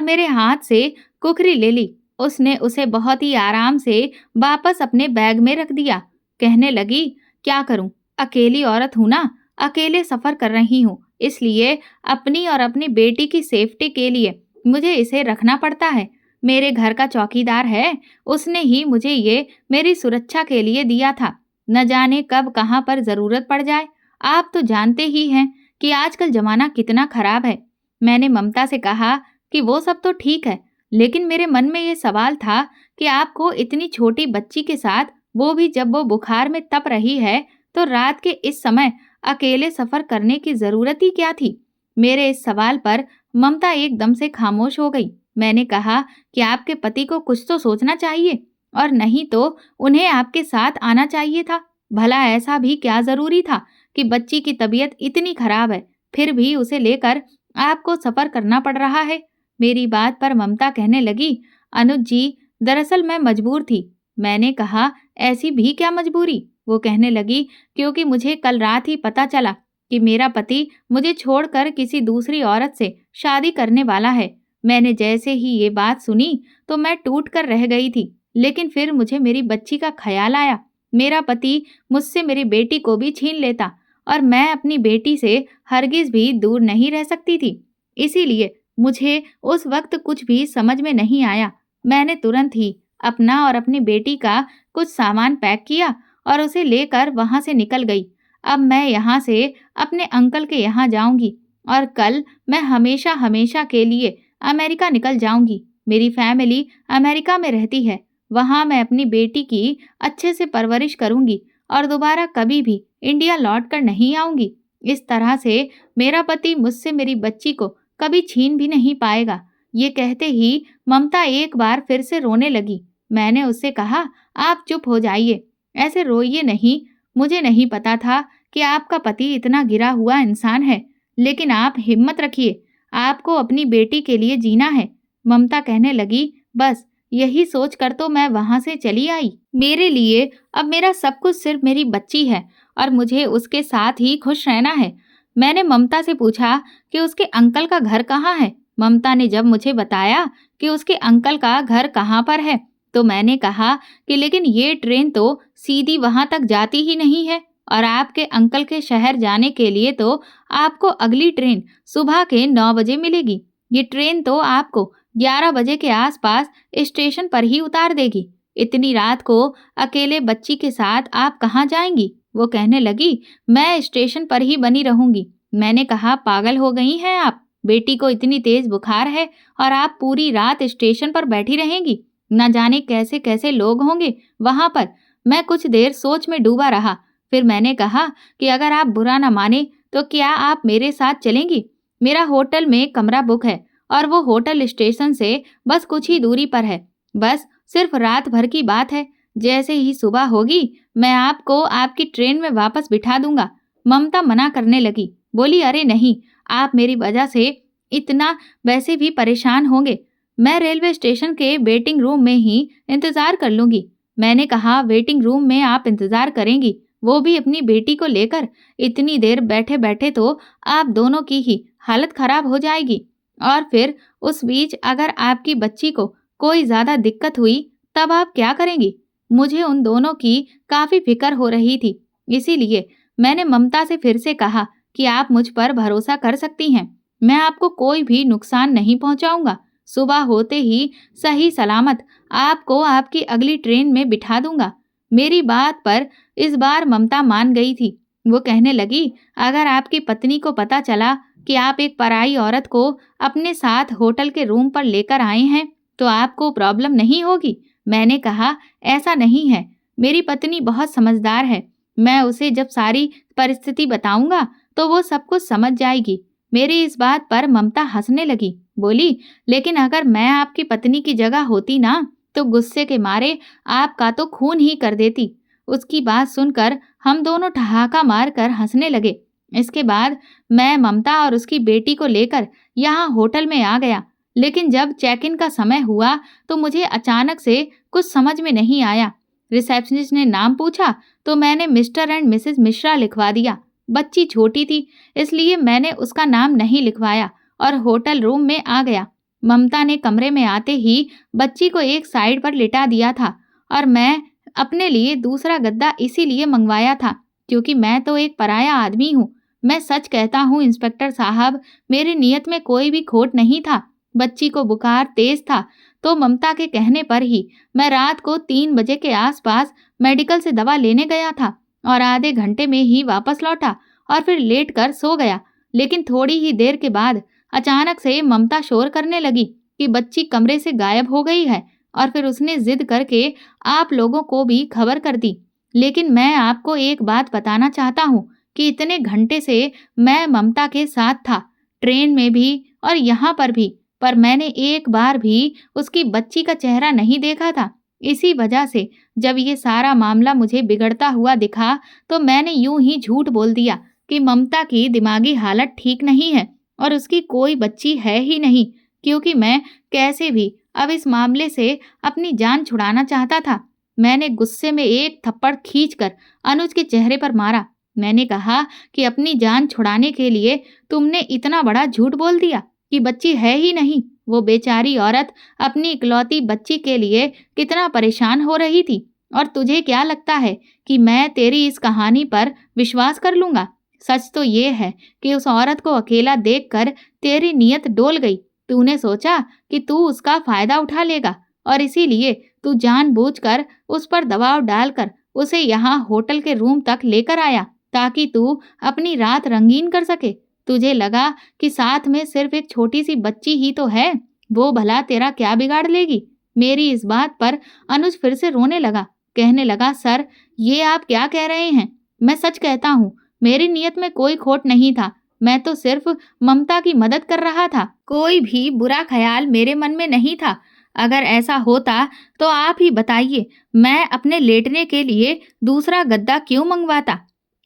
मेरे हाथ से कुखरी ले ली। उसने उसे बहुत ही आराम से वापस अपने बैग में रख दिया। कहने लगी, क्या करूं, अकेली औरत हूं ना, अकेले सफर कर रही हूं, इसलिए अपनी और अपनी बेटी की सेफ्टी के लिए मुझे इसे रखना पड़ता है। मेरे घर का चौकीदार है, उसने ही मुझे ये मेरी सुरक्षा के लिए दिया था। न जाने कब कहाँ पर जरूरत पड़ जाए। आप तो जानते ही हैं कि आजकल जमाना कितना खराब है। मैंने ममता से कहा कि वो सब तो ठीक है, लेकिन मेरे मन में ये सवाल था कि आपको इतनी छोटी बच्ची के साथ, वो भी जब वो बुखार में तप रही है, तो रात के इस समय अकेले सफर करने की जरूरत ही क्या थी? मेरे इस सवाल पर ममता एकदम से खामोश हो गई। मैंने कहा कि आपके पति को कुछ तो सोचना चाहिए, और नहीं तो उन्हें आपके साथ आना चाहिए था। भला ऐसा भी क्या जरूरी था कि बच्ची की तबीयत इतनी खराब है, फिर भी उसे लेकर आपको सफर करना पड़ रहा है। मेरी बात पर ममता कहने लगी, अनुज जी, दरअसल मैं मजबूर थी। मैंने कहा, ऐसी भी क्या मजबूरी? वो कहने लगी, क्योंकि मुझे कल रात ही पता चला कि मेरा पति मुझे छोड़कर किसी दूसरी औरत से शादी करने वाला है। मैंने जैसे ही ये बात सुनी तो मैं टूट कर रह गई थी, लेकिन फिर मुझे मेरी बच्ची का ख्याल आया। मेरा पति मुझसे मेरी बेटी को भी छीन लेता और मैं अपनी बेटी से हरगिज भी दूर नहीं रह सकती थी। इसीलिए मुझे उस वक्त कुछ भी समझ में नहीं आया। मैंने तुरंत ही अपना और अपनी बेटी का कुछ सामान पैक किया और उसे लेकर वहां से निकल गई। अब मैं यहाँ से अपने अंकल के यहाँ जाऊंगी और कल मैं हमेशा हमेशा के लिए अमेरिका निकल जाऊंगी। मेरी फैमिली अमेरिका में रहती है, वहां मैं अपनी बेटी की अच्छे से परवरिश करूंगी और दोबारा कभी भी इंडिया लौट कर नहीं आऊंगी। इस तरह से मेरा पति मुझसे मेरी बच्ची को कभी छीन भी नहीं पाएगा। ये कहते ही ममता एक बार फिर से रोने लगी। मैंने उससे कहा, आप चुप हो जाइए, ऐसे रोइए नहीं, मुझे नहीं पता था कि आपका पति इतना गिरा हुआ इंसान है, लेकिन आप हिम्मत रखिए, आपको अपनी बेटी के लिए जीना है। ममता कहने लगी, बस यही सोचकर तो मैं वहां से चली आई। मेरे लिए अब मेरा सब कुछ सिर्फ मेरी बच्ची है और मुझे उसके साथ ही खुश रहना है। मैंने ममता से पूछा कि उसके अंकल का घर कहाँ है। ममता ने जब मुझे बताया कि उसके अंकल का घर कहाँ पर है, तो मैंने कहा कि लेकिन ये ट्रेन तो सीधी वहां तक जाती ही नहीं है और आपके अंकल के शहर जाने के लिए तो आपको अगली ट्रेन सुबह के 9 बजे मिलेगी। ये ट्रेन तो आपको 11 बजे के आसपास स्टेशन पर ही उतार देगी। इतनी रात को अकेले बच्ची के साथ आप कहाँ जाएंगी? वो कहने लगी, मैं स्टेशन पर ही बनी रहूंगी। मैंने कहा, पागल हो गई हैं आप? बेटी को इतनी तेज बुखार है और आप पूरी रात स्टेशन पर बैठी रहेंगी? न जाने कैसे कैसे लोग होंगे वहां पर। मैं कुछ देर सोच में डूबा रहा। फिर मैंने कहा कि अगर आप बुरा न माने तो क्या आप मेरे साथ चलेंगी? मेरा होटल में कमरा बुक है और वो होटल स्टेशन से बस कुछ ही दूरी पर है। बस सिर्फ रात भर की बात है। जैसे ही सुबह होगी मैं आपको आपकी ट्रेन में वापस बिठा दूंगा। ममता मना करने लगी, बोली, अरे नहीं, आप मेरी वजह से इतना वैसे भी परेशान होंगे। मैं रेलवे स्टेशन के वेटिंग रूम में ही इंतजार कर लूंगी। मैंने कहा, वेटिंग रूम में आप इंतजार करेंगी, वो भी अपनी बेटी को लेकर? इतनी देर बैठे बैठे तो आप दोनों की ही हालत खराब हो जाएगी। और फिर उस बीच अगर आपकी बच्ची को कोई ज्यादा दिक्कत हुई तब आप क्या करेंगी? मुझे उन दोनों की काफी फिक्र हो रही थी। इसीलिए मैंने ममता से फिर से कहा कि आप मुझ पर भरोसा कर सकती हैं। मैं आपको कोई भी नुकसान नहीं पहुंचाऊंगा। सुबह होते ही सही सलामत आपको आपकी अगली ट्रेन में बिठा दूंगा। मेरी बात पर इस बार ममता मान गई थी। वो कहने लगी, अगर आपकी पत्नी को पता चला कि आप एक पराई औरत को अपने साथ होटल के रूम पर लेकर आए हैं तो आपको प्रॉब्लम नहीं होगी? मैंने कहा, ऐसा नहीं है, मेरी पत्नी बहुत समझदार है। मैं उसे जब सारी परिस्थिति बताऊंगा तो वो सब कुछ समझ जाएगी। मेरी इस बात पर ममता हंसने लगी, बोली, लेकिन अगर मैं आपकी पत्नी की जगह होती ना तो गुस्से के मारे आपका तो खून ही कर देती। उसकी बात सुनकर हम दोनों ठहाका मारकर हंसने लगे। इसके बाद मैं ममता और उसकी बेटी को लेकर यहाँ होटल में आ गया। लेकिन जब चेक इन का समय हुआ तो मुझे अचानक से कुछ समझ में नहीं आया। रिसेप्शनिस्ट ने नाम पूछा तो मैंने मिस्टर एंड मिसेस मिश्रा लिखवा दिया। बच्ची छोटी थी इसलिए मैंने उसका नाम नहीं लिखवाया और होटल रूम में आ गया। ममता ने कमरे में आते ही बच्ची को एक साइड पर लिटा दिया था और मैं अपने लिए दूसरा गद्दा इसीलिए मंगवाया था क्योंकि मैं तो एक पराया आदमी हूँ। मैं सच कहता हूँ इंस्पेक्टर साहब, मेरी नीयत में कोई भी खोट नहीं था। बच्ची को बुखार तेज था तो ममता के कहने पर ही मैं रात को 3 बजे के आसपास मेडिकल से दवा लेने गया था और आधे घंटे में ही वापस लौटा और फिर लेट कर सो गया। लेकिन थोड़ी ही देर के बाद अचानक से ममता शोर करने लगी कि बच्ची कमरे से गायब हो गई है और फिर उसने जिद करके आप लोगों को भी खबर कर दी। लेकिन मैं आपको एक बात बताना चाहता हूँ कि इतने घंटे से मैं ममता के साथ था, ट्रेन में भी और यहाँ पर भी, पर मैंने एक बार भी उसकी बच्ची का चेहरा नहीं देखा था। इसी वजह से जब ये सारा मामला मुझे बिगड़ता हुआ दिखा तो मैंने यूं ही झूठ बोल दिया कि ममता की दिमागी हालत ठीक नहीं है और उसकी कोई बच्ची है ही नहीं, क्योंकि मैं कैसे भी अब इस मामले से अपनी जान छुड़ाना चाहता था। मैंने गुस्से में एक थप्पड़ खींचकर अनुज के चेहरे पर मारा। मैंने कहा कि अपनी जान छुड़ाने के लिए तुमने इतना बड़ा झूठ बोल दिया कि बच्ची है ही नहीं। वो बेचारी औरत अपनी इकलौती बच्ची के लिए कितना परेशान हो रही थी। और तुझे क्या लगता है कि मैं तेरी इस कहानी पर विश्वास कर लूंगा? सच तो ये है कि उस औरत को अकेला देखकर तेरी नीयत डोल गई। तूने सोचा कि तू उसका फायदा उठा लेगा और इसीलिए तू जानबूझकर उस पर दबाव डालकर उसे यहाँ होटल के रूम तक लेकर आया ताकि तू अपनी रात रंगीन कर सके। तुझे लगा कि साथ में सिर्फ एक छोटी सी बच्ची ही तो है, वो भला तेरा क्या बिगाड़ लेगी? मेरी इस बात पर अनुज फिर से रोने लगा, कहने लगा, सर ये आप क्या कह रहे हैं? मैं सच कहता हूँ, मेरी नीयत में कोई खोट नहीं था। मैं तो सिर्फ ममता की मदद कर रहा था। कोई भी बुरा ख्याल मेरे मन में नहीं था। अगर ऐसा होता तो आप ही बताइए, मैं अपने लेटने के लिए दूसरा गद्दा क्यों मंगवाता?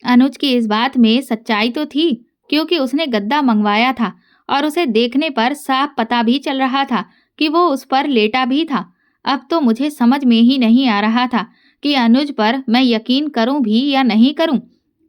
अनुज की इस बात में सच्चाई तो थी, क्योंकि उसने गद्दा मंगवाया था और उसे देखने पर साफ पता भी चल रहा था कि वो उस पर लेटा भी था। अब तो मुझे समझ में ही नहीं आ रहा था कि अनुज पर मैं यकीन करूं भी या नहीं करूं।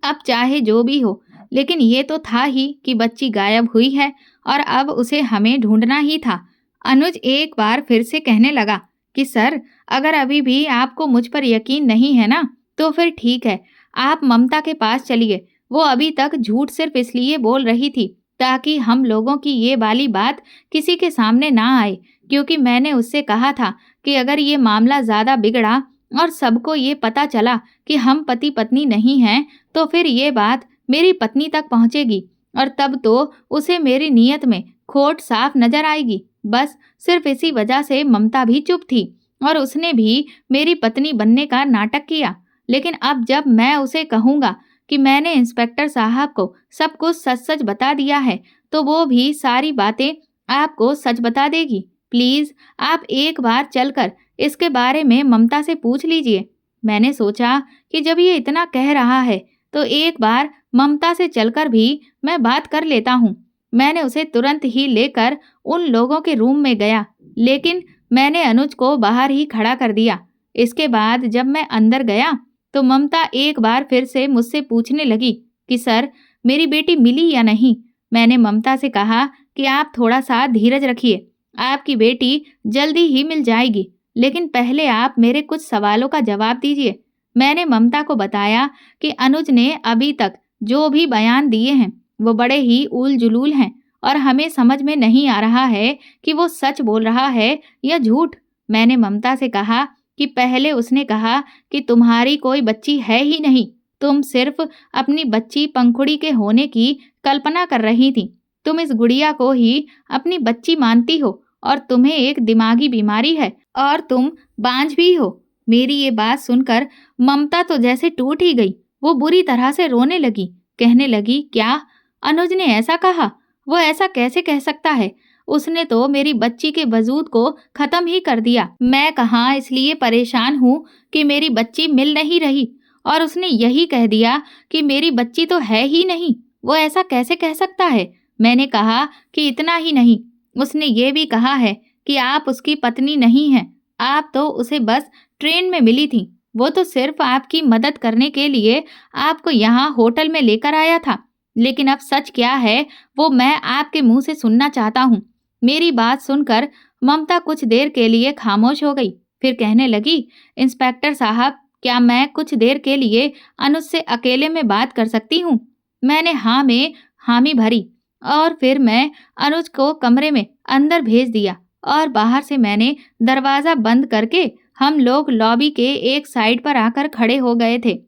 अब चाहे जो भी हो, लेकिन ये तो था ही कि बच्ची गायब हुई है और अब उसे हमें ढूंढना ही था। अनुज एक बार फिर से कहने लगा कि सर, अगर अभी भी आपको मुझ पर यकीन नहीं है ना, तो फिर ठीक है, आप ममता के पास चलिए। वो अभी तक झूठ सिर्फ इसलिए बोल रही थी ताकि हम लोगों की ये वाली बात किसी के सामने ना आए, क्योंकि मैंने उससे कहा था कि अगर ये मामला ज़्यादा बिगड़ा और सबको ये पता चला कि हम पति पत्नी नहीं हैं, तो फिर ये बात मेरी पत्नी तक पहुंचेगी और तब तो उसे मेरी नीयत में खोट साफ नजर आएगी। बस सिर्फ इसी वजह से ममता भी चुप थी और उसने भी मेरी पत्नी बनने का नाटक किया। लेकिन अब जब मैं उसे कहूँगा कि मैंने इंस्पेक्टर साहब को सब कुछ सच-सच बता दिया है, तो वो भी सारी बातें आपको सच बता देगी। प्लीज़ आप एक बार चलकर इसके बारे में ममता से पूछ लीजिए। मैंने सोचा कि जब ये इतना कह रहा है, तो एक बार ममता से चलकर भी मैं बात कर लेता हूँ। मैंने उसे तुरंत ही लेकर उन लोगों के रूम में गया, लेकिन मैंने अनुज को बाहर ही खड़ा कर दिया। इसके बाद जब मैं अंदर गया, तो ममता एक बार फिर से मुझसे पूछने लगी कि सर, मेरी बेटी मिली या नहीं? मैंने ममता से कहा कि आप थोड़ा सा धीरज रखिए, आपकी बेटी जल्दी ही मिल जाएगी, लेकिन पहले आप मेरे कुछ सवालों का जवाब दीजिए। मैंने ममता को बताया कि अनुज ने अभी तक जो भी बयान दिए हैं, वो बड़े ही उल-जुलूल हैं और हमें समझ में नहीं आ रहा है कि वो सच बोल रहा है या झूठ। मैंने ममता से कहा कि पहले उसने कहा कि तुम्हारी कोई बच्ची है ही नहीं, तुम सिर्फ अपनी बच्ची पंखुड़ी के होने की कल्पना कर रही थी। तुम इस गुड़िया को ही अपनी बच्ची मानती हो और तुम्हें एक दिमागी बीमारी है और तुम बांझ भी हो। मेरी ये बात सुनकर ममता तो जैसे टूट ही गई। वो बुरी तरह से रोने लगी, कहने लगी, क्या अनुज ने ऐसा कहा? वो ऐसा कैसे कह सकता है? उसने तो मेरी बच्ची के वजूद को खत्म ही कर दिया। मैं कहाँ इसलिए परेशान हूँ कि मेरी बच्ची मिल नहीं रही, और उसने यही कह दिया कि मेरी बच्ची तो है ही नहीं। वो ऐसा कैसे कह सकता है? मैंने कहा कि इतना ही नहीं, उसने ये भी कहा है कि आप उसकी पत्नी नहीं हैं। आप तो उसे बस ट्रेन में मिली थी। वो तो सिर्फ आपकी मदद करने के लिए आपको यहाँ होटल में लेकर आया था। लेकिन अब सच क्या है, वो मैं आपके मुंह से सुनना चाहता हूँ। मेरी बात सुनकर ममता कुछ देर के लिए खामोश हो गई, फिर कहने लगी, इंस्पेक्टर साहब, क्या मैं कुछ देर के लिए अनुज से अकेले में बात कर सकती हूँ? मैंने हाँ में हामी भरी और फिर मैं अनुज को कमरे में अंदर भेज दिया और बाहर से मैंने दरवाज़ा बंद करके हम लोग लॉबी के एक साइड पर आकर खड़े हो गए थे।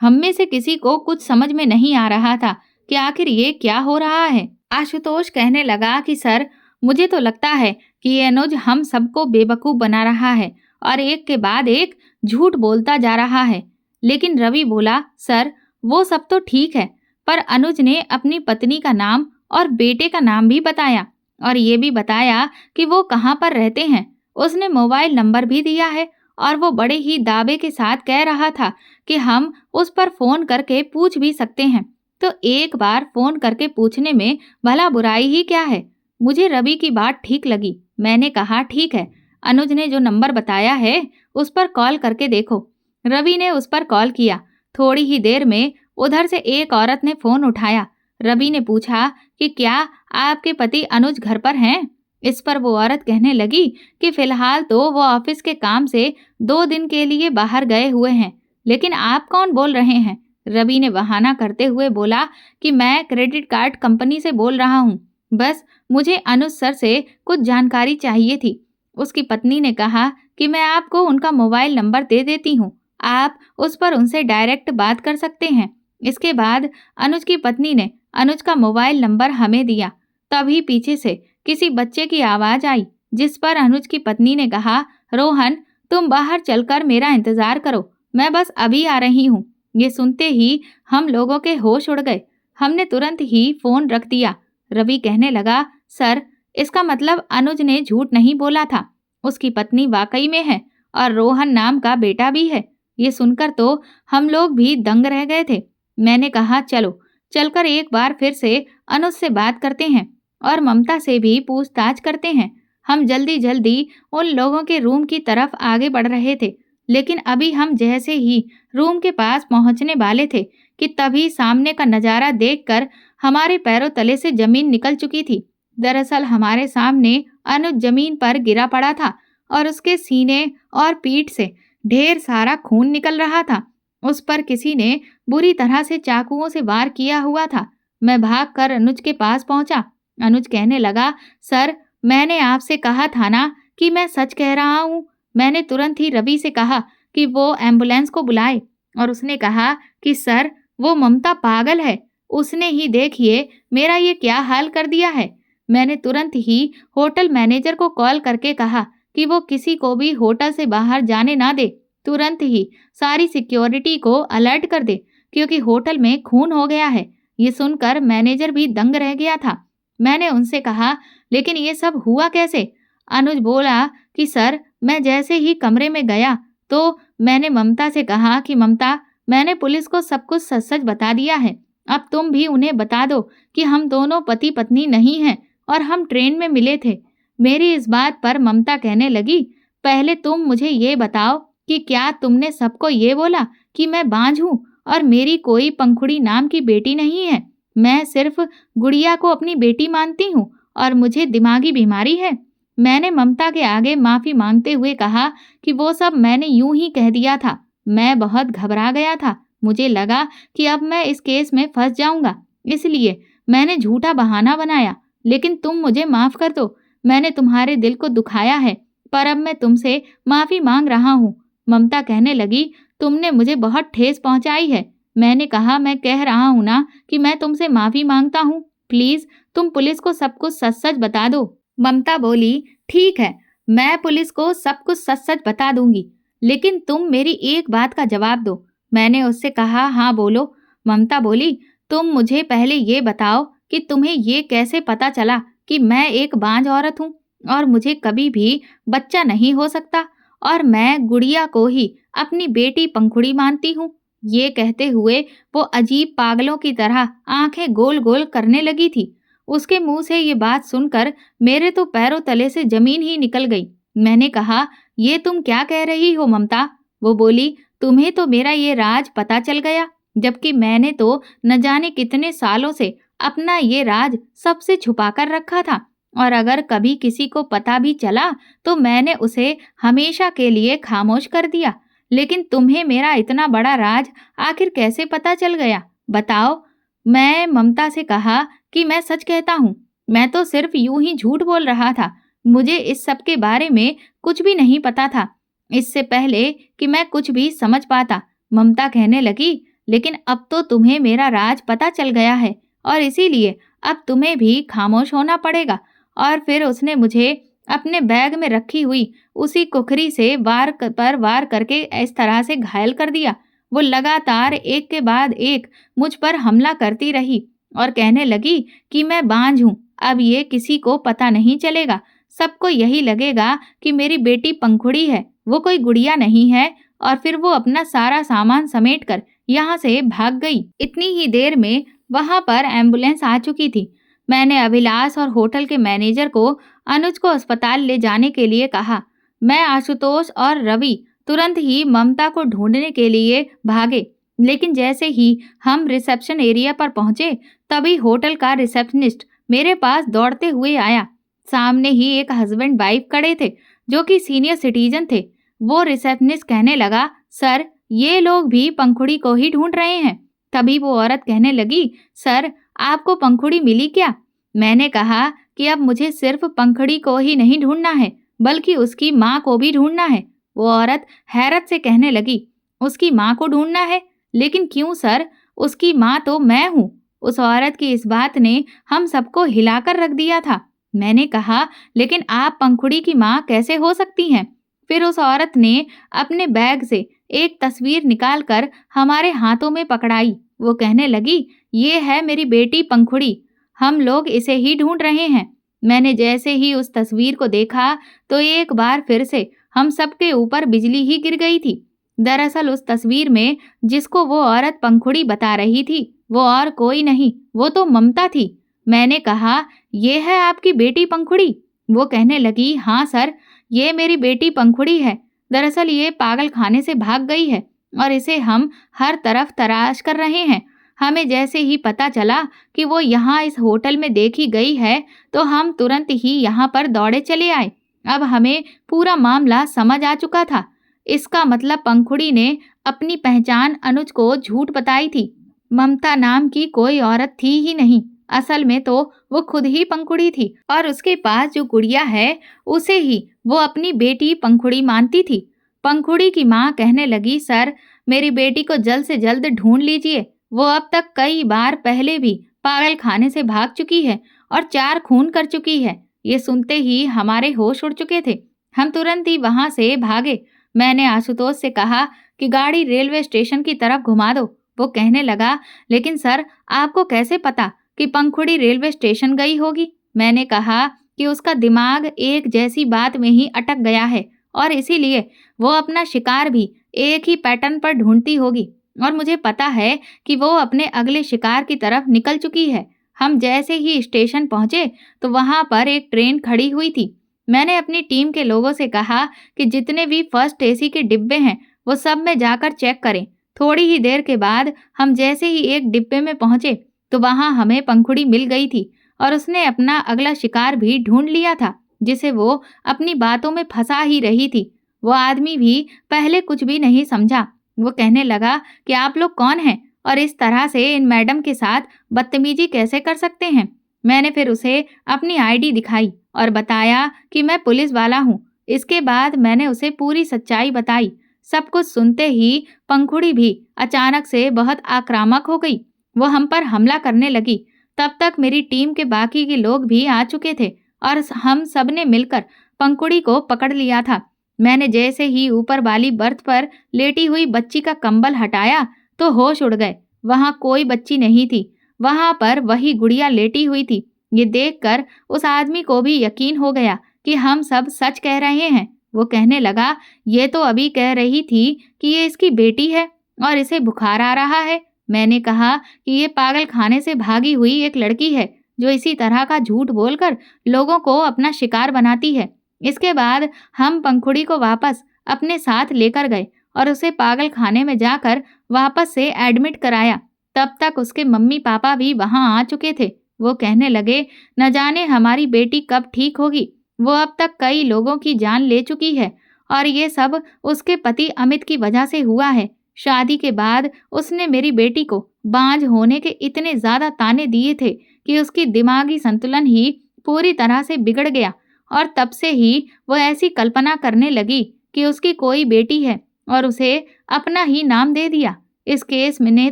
हम में से किसी को कुछ समझ में नहीं आ रहा था कि आखिर ये क्या हो रहा है। आशुतोष कहने लगा कि सर, मुझे तो लगता है कि ये अनुज हम सबको बेवकूफ़ बना रहा है और एक के बाद एक झूठ बोलता जा रहा है। लेकिन रवि बोला, सर, वो सब तो ठीक है, पर अनुज ने अपनी पत्नी का नाम और बेटे का नाम भी बताया और ये भी बताया कि वो कहाँ पर रहते हैं। उसने मोबाइल नंबर भी दिया है और वो बड़े ही दावे के साथ कह रहा था कि हम उस पर फ़ोन करके पूछ भी सकते हैं। तो एक बार फ़ोन करके पूछने में भला बुराई ही क्या है? मुझे रवि की बात ठीक लगी। मैंने कहा, ठीक है, अनुज ने जो नंबर बताया है उस पर कॉल करके देखो। रवि ने उस पर कॉल किया। थोड़ी ही देर में उधर से एक औरत ने फ़ोन उठाया। रवि ने पूछा कि क्या आपके पति अनुज घर पर हैं? इस पर वो औरत कहने लगी कि फिलहाल तो वो ऑफिस के काम से 2 दिन के लिए बाहर गए हुए हैं। लेकिन आप कौन बोल रहे हैं? रवि ने बहाना करते हुए बोला कि मैं क्रेडिट कार्ड कंपनी से बोल रहा हूँ। बस मुझे अनुज सर से कुछ जानकारी चाहिए थी। उसकी पत्नी ने कहा कि मैं आपको उनका मोबाइल नंबर दे देती हूँ, आप उस पर उनसे डायरेक्ट बात कर सकते हैं। इसके बाद अनुज की पत्नी ने अनुज का मोबाइल नंबर हमें दिया। तभी पीछे से किसी बच्चे की आवाज़ आई, जिस पर अनुज की पत्नी ने कहा, रोहन, तुम बाहर चलकर मेरा इंतज़ार करो, मैं बस अभी आ रही हूँ। ये सुनते ही हम लोगों के होश उड़ गए। हमने तुरंत ही फ़ोन रख दिया। रवि कहने लगा, सर, इसका मतलब अनुज ने झूठ नहीं बोला था। उसकी पत्नी वाकई में है और रोहन नाम का बेटा भी है। ये सुनकर तो हम लोग भी दंग रह गए थे। मैंने कहा चलो चलकर एक बार फिर से अनुज से बात करते हैं और ममता से भी पूछताछ करते हैं। हम जल्दी जल्दी उन लोगों के रूम की तरफ आगे बढ़ रहे थे, लेकिन अभी हम जैसे ही रूम के पास पहुंचने वाले थे कि तभी सामने का नजारा देखकर हमारे पैरों तले से जमीन निकल चुकी थी। दरअसल हमारे सामने अनुज जमीन पर गिरा पड़ा था और उसके सीने और पीठ से ढेर सारा खून निकल रहा था। उस पर किसी ने बुरी तरह से चाकुओं से वार किया हुआ था। मैं भागकर अनुज के पास पहुंचा। अनुज कहने लगा, सर मैंने आपसे कहा था ना कि मैं सच कह रहा हूँ। मैंने तुरंत ही रवि से कहा कि वो एम्बुलेंस को बुलाए और उसने कहा कि सर वो ममता पागल है, उसने ही देखिए मेरा ये क्या हाल कर दिया है। मैंने तुरंत ही होटल मैनेजर को कॉल करके कहा कि वो किसी को भी होटल से बाहर जाने ना दे, तुरंत ही सारी सिक्योरिटी को अलर्ट कर दे क्योंकि होटल में खून हो गया है। ये सुनकर मैनेजर भी दंग रह गया था। मैंने उनसे कहा, लेकिन ये सब हुआ कैसे? अनुज बोला कि सर मैं जैसे ही कमरे में गया तो मैंने ममता से कहा कि ममता मैंने पुलिस को सब कुछ सच सच बता दिया है, अब तुम भी उन्हें बता दो कि हम दोनों पति पत्नी नहीं हैं और हम ट्रेन में मिले थे। मेरी इस बात पर ममता कहने लगी, पहले तुम मुझे ये बताओ कि क्या तुमने सबको ये बोला कि मैं बांझ हूँ और मेरी कोई पंखुड़ी नाम की बेटी नहीं है? मैं सिर्फ गुड़िया को अपनी बेटी मानती हूँ और मुझे दिमागी बीमारी है। मैंने ममता के आगे माफी मांगते हुए कहा कि वो सब मैंने यूं ही कह दिया था। मैं बहुत घबरा गया था, मुझे लगा कि अब मैं इस केस में फंस जाऊंगा, इसलिए मैंने झूठा बहाना बनाया। लेकिन तुम मुझे माफ कर दो, मैंने तुम्हारे दिल को दुखाया है, पर अब मैं तुमसे माफी मांग रहा हूँ। ममता कहने लगी, तुमने मुझे बहुत ठेस पहुंचाई है। मैंने कहा, मैं कह रहा हूँ ना कि मैं तुमसे माफी मांगता हूँ, प्लीज तुम पुलिस को सब कुछ सच सच बता दो। ममता बोली, ठीक है, मैं पुलिस को सब कुछ सच सच बता दूंगी, लेकिन तुम मेरी एक बात का जवाब दो। मैंने उससे कहा, हाँ बोलो। ममता बोली, तुम मुझे पहले ये बताओ कि तुम्हें ये कैसे पता चला कि मैं एक बांझ औरत हूँ और मुझे कभी भी बच्चा नहीं हो सकता और मैं गुड़िया को ही अपनी बेटी पंखुड़ी मानती हूँ। ये कहते हुए वो अजीब पागलों की तरह आंखें गोल गोल करने लगी थी। उसके मुंह से ये बात सुनकर मेरे तो पैरों तले से जमीन ही निकल गई। मैंने कहा, ये तुम क्या कह रही हो ममता? वो बोली, तुम्हें तो मेरा ये राज पता चल गया, जबकि मैंने तो न जाने कितने सालों से अपना ये राज सबसे छुपा कर रखा था और अगर कभी किसी को पता भी चला तो मैंने उसे हमेशा के लिए खामोश कर दिया। लेकिन तुम्हें मेरा इतना बड़ा राज आखिर कैसे पता चल गया, बताओ? मैं ममता से कहा कि मैं सच कहता हूँ, मैं तो सिर्फ यूं ही झूठ बोल रहा था, मुझे इस सब के बारे में कुछ भी नहीं पता था, इससे पहले कि मैं कुछ भी समझ पाता। ममता कहने लगी, लेकिन अब तो तुम्हें मेरा राज पता चल गया है और इसीलिए अब तुम्हें भी खामोश होना पड़ेगा। और फिर उसने मुझे अपने बैग में रखी हुई उसी कुखरी से वार करके इस तरह से घायल कर दिया। वो लगातार एक के बाद एक मुझ पर हमला करती रही और कहने लगी कि मैं बांझ हूँ, अब ये किसी को पता नहीं चलेगा, सबको यही लगेगा कि मेरी बेटी पंखुड़ी है, वो कोई गुड़िया नहीं है। और फिर वो अपना सारा सामान समेटकर यहाँ से भाग गई। इतनी ही देर में वहां पर एम्बुलेंस आ चुकी थी। मैंने अभिलाष और होटल के मैनेजर को अनुज को अस्पताल ले जाने के लिए कहा। मैं, आशुतोष और रवि तुरंत ही ममता को ढूंढने के लिए भागे, लेकिन जैसे ही हम रिसेप्शन एरिया पर पहुंचे तभी होटल का रिसेप्शनिस्ट मेरे पास दौड़ते हुए आया। सामने ही एक हस्बैंड वाइफ खड़े थे जो कि सीनियर सिटीजन थे। वो रिसेप्शनिस्ट कहने लगा, सर ये लोग भी पंखुड़ी को ही ढूंढ रहे हैं। तभी वो औरत कहने लगी, सर आपको पंखुड़ी मिली क्या? मैंने कहा कि अब मुझे सिर्फ पंखुड़ी को ही नहीं ढूंढना है बल्कि उसकी माँ को भी ढूंढना है। वो औरत हैरत से कहने लगी, उसकी माँ को ढूंढना है? लेकिन क्यों सर, उसकी माँ तो मैं हूँ। उस औरत की इस बात ने हम सबको हिलाकर रख दिया था। मैंने कहा, लेकिन आप पंखुड़ी की माँ कैसे हो सकती हैं? फिर उस औरत ने अपने बैग से एक तस्वीर निकालकर हमारे हाथों में पकड़ाई। वो कहने लगी, ये है मेरी बेटी पंखुड़ी, हम लोग इसे ही ढूंढ रहे हैं। मैंने जैसे ही उस तस्वीर को देखा तो एक बार फिर से हम सबके ऊपर बिजली ही गिर गई थी। दरअसल उस तस्वीर में जिसको वो औरत पंखुड़ी बता रही थी, वो और कोई नहीं, वो तो ममता थी। मैंने कहा, ये है आपकी बेटी पंखुड़ी? वो कहने लगी, हाँ सर, ये मेरी बेटी पंखुड़ी है। दरअसल ये पागल खाने से भाग गई है और इसे हम हर तरफ तलाश कर रहे हैं। हमें जैसे ही पता चला कि वो यहाँ इस होटल में देखी गई है, तो हम तुरंत ही यहाँ पर दौड़े चले आए। अब हमें पूरा मामला समझ आ चुका था। इसका मतलब पंखुड़ी ने अपनी पहचान अनुज को झूठ बताई थी। ममता नाम की कोई औरत थी ही नहीं। असल में तो वो खुद ही पंखुड़ी थी और उसके पास जो गुड़िया है, उसे ही वो अपनी बेटी पंखुड़ी मानती थी। पंखुड़ी की माँ कहने लगी, सर, मेरी बेटी को जल्द से जल्द ढूंढ लीजिए। वो अब तक कई बार पहले भी पागल खाने से भाग चुकी है और 4 खून कर चुकी है। ये सुनते ही हमारे होश उड़ चुके थे। हम तुरंत ही वहां से भागे। मैंने आशुतोष से कहा कि गाड़ी रेलवे स्टेशन की तरफ घुमा दो। वो कहने लगा, लेकिन सर, आपको कैसे पता कि पंखुड़ी रेलवे स्टेशन गई होगी? मैंने कहा कि उसका दिमाग एक जैसी बात में ही अटक गया है और इसीलिए वो अपना शिकार भी एक ही पैटर्न पर ढूंढती होगी और मुझे पता है कि वो अपने अगले शिकार की तरफ निकल चुकी है। हम जैसे ही स्टेशन पहुंचे तो वहां पर एक ट्रेन खड़ी हुई थी। मैंने अपनी टीम के लोगों से कहा कि जितने भी फर्स्ट एसी के डिब्बे हैं, वो सब में जाकर चेक करें। थोड़ी ही देर के बाद हम जैसे ही एक डिब्बे में पहुंचे तो वहां हमें पंखुड़ी मिल गई थी और उसने अपना अगला शिकार भी ढूंढ लिया था, जिसे वो अपनी बातों में फंसा ही रही थी। वो आदमी भी पहले कुछ भी नहीं समझा। वो कहने लगा कि आप लोग कौन हैं और इस तरह से इन मैडम के साथ बदतमीजी कैसे कर सकते हैं। मैंने फिर उसे अपनी आईडी दिखाई और बताया कि मैं पुलिस वाला हूँ। इसके बाद मैंने उसे पूरी सच्चाई बताई। सब कुछ सुनते ही पंखुड़ी भी अचानक से बहुत आक्रामक हो गई। वो हम पर हमला करने लगी। तब तक मेरी टीम के बाकी के लोग भी आ चुके थे और हम सब ने मिलकर पंखुड़ी को पकड़ लिया था। मैंने जैसे ही ऊपर वाली बर्थ पर लेटी हुई बच्ची का कंबल हटाया तो होश उड़ गए। वहां कोई बच्ची नहीं थी, वहां पर वही गुड़िया लेटी हुई थी। ये देखकर उस आदमी को भी यकीन हो गया कि हम सब सच कह रहे हैं। वो कहने लगा, ये तो अभी कह रही थी कि ये इसकी बेटी है और इसे बुखार आ रहा है। मैंने कहा कि ये पागल खाने से भागी हुई एक लड़की है जो इसी तरह का झूठ बोलकर लोगों को अपना शिकार बनाती है। इसके बाद हम पंखुड़ी को वापस अपने साथ लेकर गए और उसे पागल खाने में जाकर वापस से एडमिट कराया। तब तक उसके मम्मी पापा भी वहां आ चुके थे। वो कहने लगे, न जाने हमारी बेटी कब ठीक होगी। वो अब तक कई लोगों की जान ले चुकी है और ये सब उसके पति अमित की वजह से हुआ है। शादी के बाद उसने मेरी बेटी को बांझ होने के इतने ज्यादा ताने दिए थे कि उसकी दिमागी संतुलन ही पूरी तरह से बिगड़ गया और तब से ही वो ऐसी कल्पना करने लगी कि उसकी कोई बेटी है और उसे अपना ही नाम दे दिया। इस केस में ने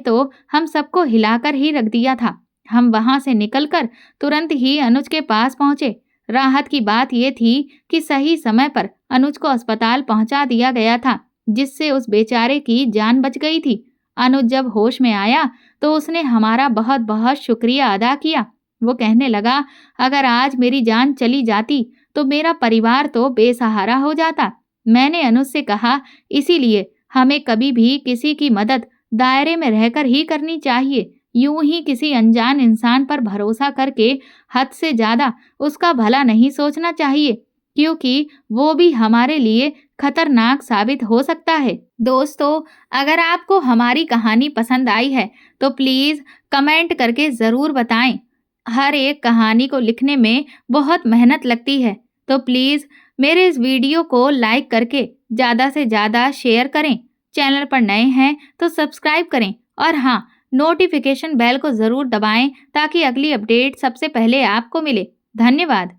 तो हम सबको हिलाकर ही रख दिया था। हम वहां से निकलकर तुरंत ही अनुज के पास पहुंचे। राहत की बात यह थी कि सही समय पर अनुज को अस्पताल पहुंचा दिया गया था, जिससे उस बेचारे की जान बच गई थी। अनुज जब होश में आया तो उसने हमारा बहुत बहुत शुक्रिया अदा किया। वो कहने लगा, अगर आज मेरी जान चली जाती तो मेरा परिवार तो बेसहारा हो जाता। मैंने अनुज से कहा, इसीलिए हमें कभी भी किसी की मदद दायरे में रहकर ही करनी चाहिए। यूं ही किसी अनजान इंसान पर भरोसा करके हद से ज्यादा उसका भला नहीं सोचना चाहिए, क्योंकि वो भी हमारे लिए खतरनाक साबित हो सकता है। दोस्तों, अगर आपको हमारी कहानी पसंद आई है तो प्लीज़ कमेंट करके ज़रूर बताएं। हर एक कहानी को लिखने में बहुत मेहनत लगती है, तो प्लीज़ मेरे इस वीडियो को लाइक करके ज़्यादा से ज़्यादा शेयर करें। चैनल पर नए हैं तो सब्सक्राइब करें और हाँ, नोटिफिकेशन बेल को ज़रूर दबाएं ताकि अगली अपडेट सबसे पहले आपको मिले। धन्यवाद।